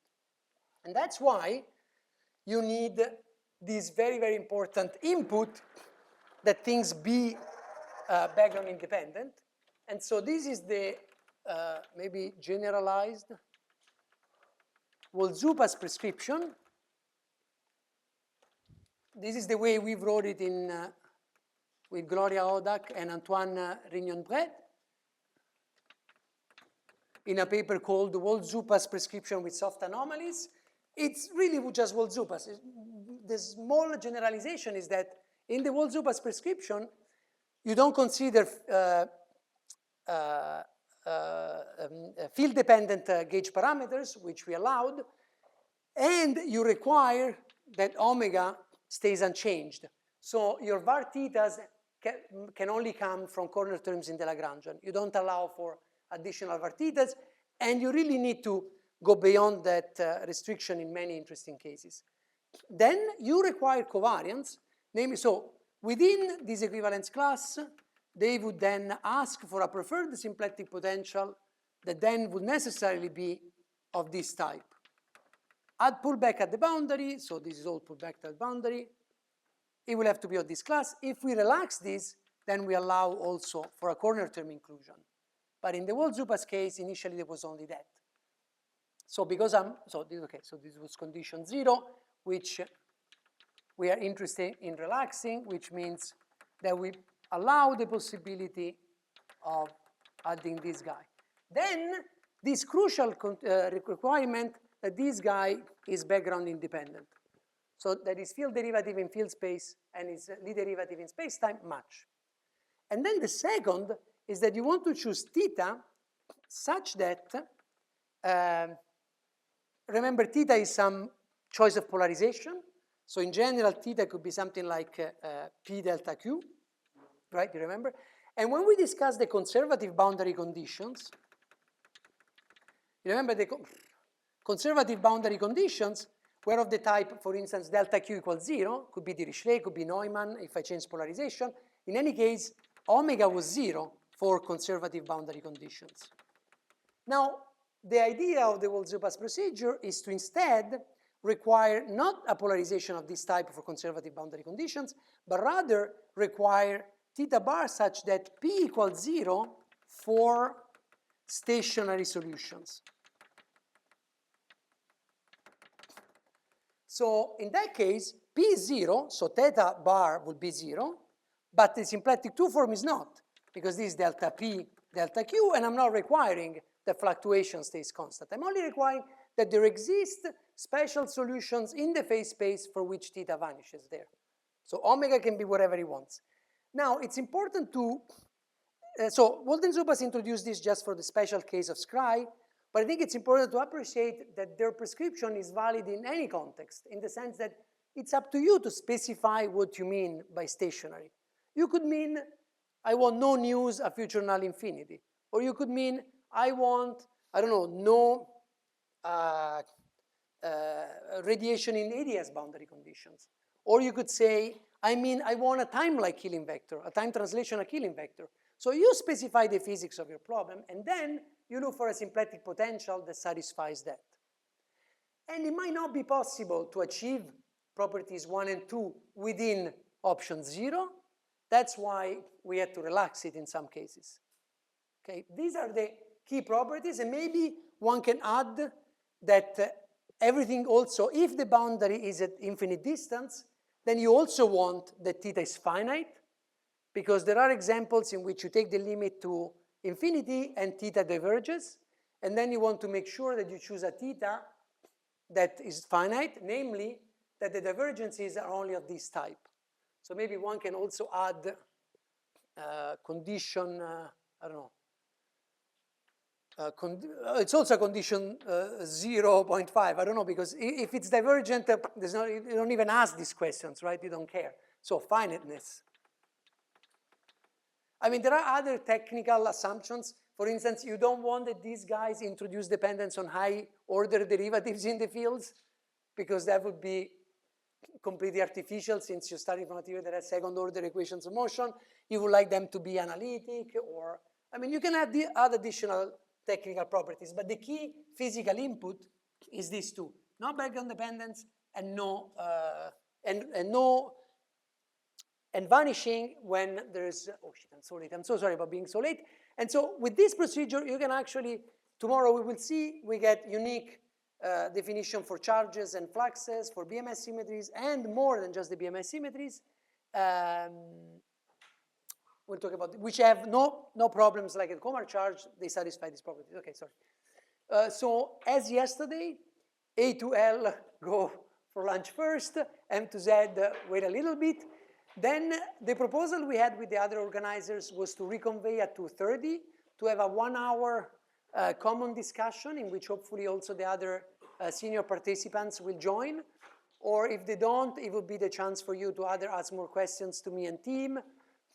And that's why you need this very, very important input that things be background independent. And so this is the maybe generalized Wolzupa's prescription. This is the way we wrote it in with Gloria Odak and Antoine Rignon-Bret in a paper called Wolzupa's prescription with soft anomalies. It's really just Wolzupa's. The small generalization is that in the Wolzupa's prescription, you don't consider field-dependent gauge parameters, which we allowed, and you require that omega stays unchanged. So your var thetas can only come from corner terms in the Lagrangian. You don't allow for additional var thetas, and you really need to go beyond that restriction in many interesting cases. Then you require covariance, namely, so within this equivalence class, they would then ask for a preferred symplectic potential that then would necessarily be of this type. Add pullback at the boundary, so this is all pullback at the boundary. It will have to be of this class. If we relax this, then we allow also for a corner term inclusion. But in the Wald-Zupas case, initially there was only that. So because so this was condition 0, which we are interested in relaxing, which means that we allow the possibility of adding this guy. Then this crucial requirement that this guy is background independent. So that is field derivative in field space and is Lie derivative in space-time match. And then the second is that you want to choose theta such that, remember theta is some choice of polarization. So in general, theta could be something like P delta Q, right, you remember? And when we discuss the conservative boundary conditions, you remember the conservative boundary conditions were of the type, for instance, delta Q equals 0, could be Dirichlet, could be Neumann if I change polarization. In any case, omega was 0 for conservative boundary conditions. Now, the idea of the Wald-Zupas procedure is to instead require not a polarization of this type for conservative boundary conditions, but rather require theta bar such that P equals 0 for stationary solutions. So in that case, P is 0, so theta bar would be 0, but the symplectic 2 form is not, because this is delta P, delta Q, and I'm not requiring the fluctuation stays constant. I'm only requiring that there exist special solutions in the phase space for which theta vanishes there. So omega can be whatever it wants. Now, it's important to, so Wald-Zupas introduced this just for the special case of scry, but I think it's important to appreciate that their prescription is valid in any context, in the sense that it's up to you to specify what you mean by stationary. You could mean, I want no news, a future null infinity. Or you could mean, I want, I don't know, no radiation in ADS boundary conditions. Or you could say, I mean, I want a time-like killing vector, a time translational killing vector. So you specify the physics of your problem, and then you look for a symplectic potential that satisfies that. And it might not be possible to achieve properties 1 and 2 within option 0. That's why we had to relax it in some cases. Okay, these are the key properties, and maybe one can add that everything also, if the boundary is at infinite distance, then you also want that theta is finite, because there are examples in which you take the limit to infinity and theta diverges, and then you want to make sure that you choose a theta that is finite, namely that the divergences are only of this type. So maybe one can also add condition, I don't know, it's also a condition 0.5, I don't know, because if it's divergent, there's no, you don't even ask these questions, right? You don't care. So finiteness. I mean, there are other technical assumptions. For instance, you don't want that these guys introduce dependence on high order derivatives in the fields, because that would be completely artificial since you're starting from a material that has second order equations of motion. You would like them to be analytic, or, I mean, you can add additional technical properties, but the key physical input is these two: no background dependence and no and vanishing when there's, oh shit, I'm so late. I'm so sorry about being so late. And so with this procedure, you can actually, tomorrow we will see, we get unique definition for charges and fluxes, for BMS symmetries, and more than just the BMS symmetries. We'll talk about, which have no problems like a Komar charge, they satisfy these properties. Okay, sorry. So as yesterday, A to L go for lunch first, M to Z wait a little bit. Then the proposal we had with the other organizers was to reconvey at 2:30 to have a 1 hour common discussion in which hopefully also the other senior participants will join. Or if they don't, it would be the chance for you to either ask more questions to me and team,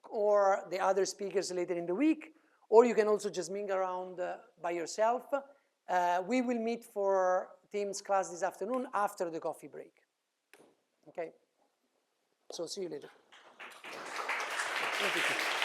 or the other speakers later in the week, or you can also just mingle around by yourself. We will meet for team's class this afternoon after the coffee break. Okay? So see you later. Thank you.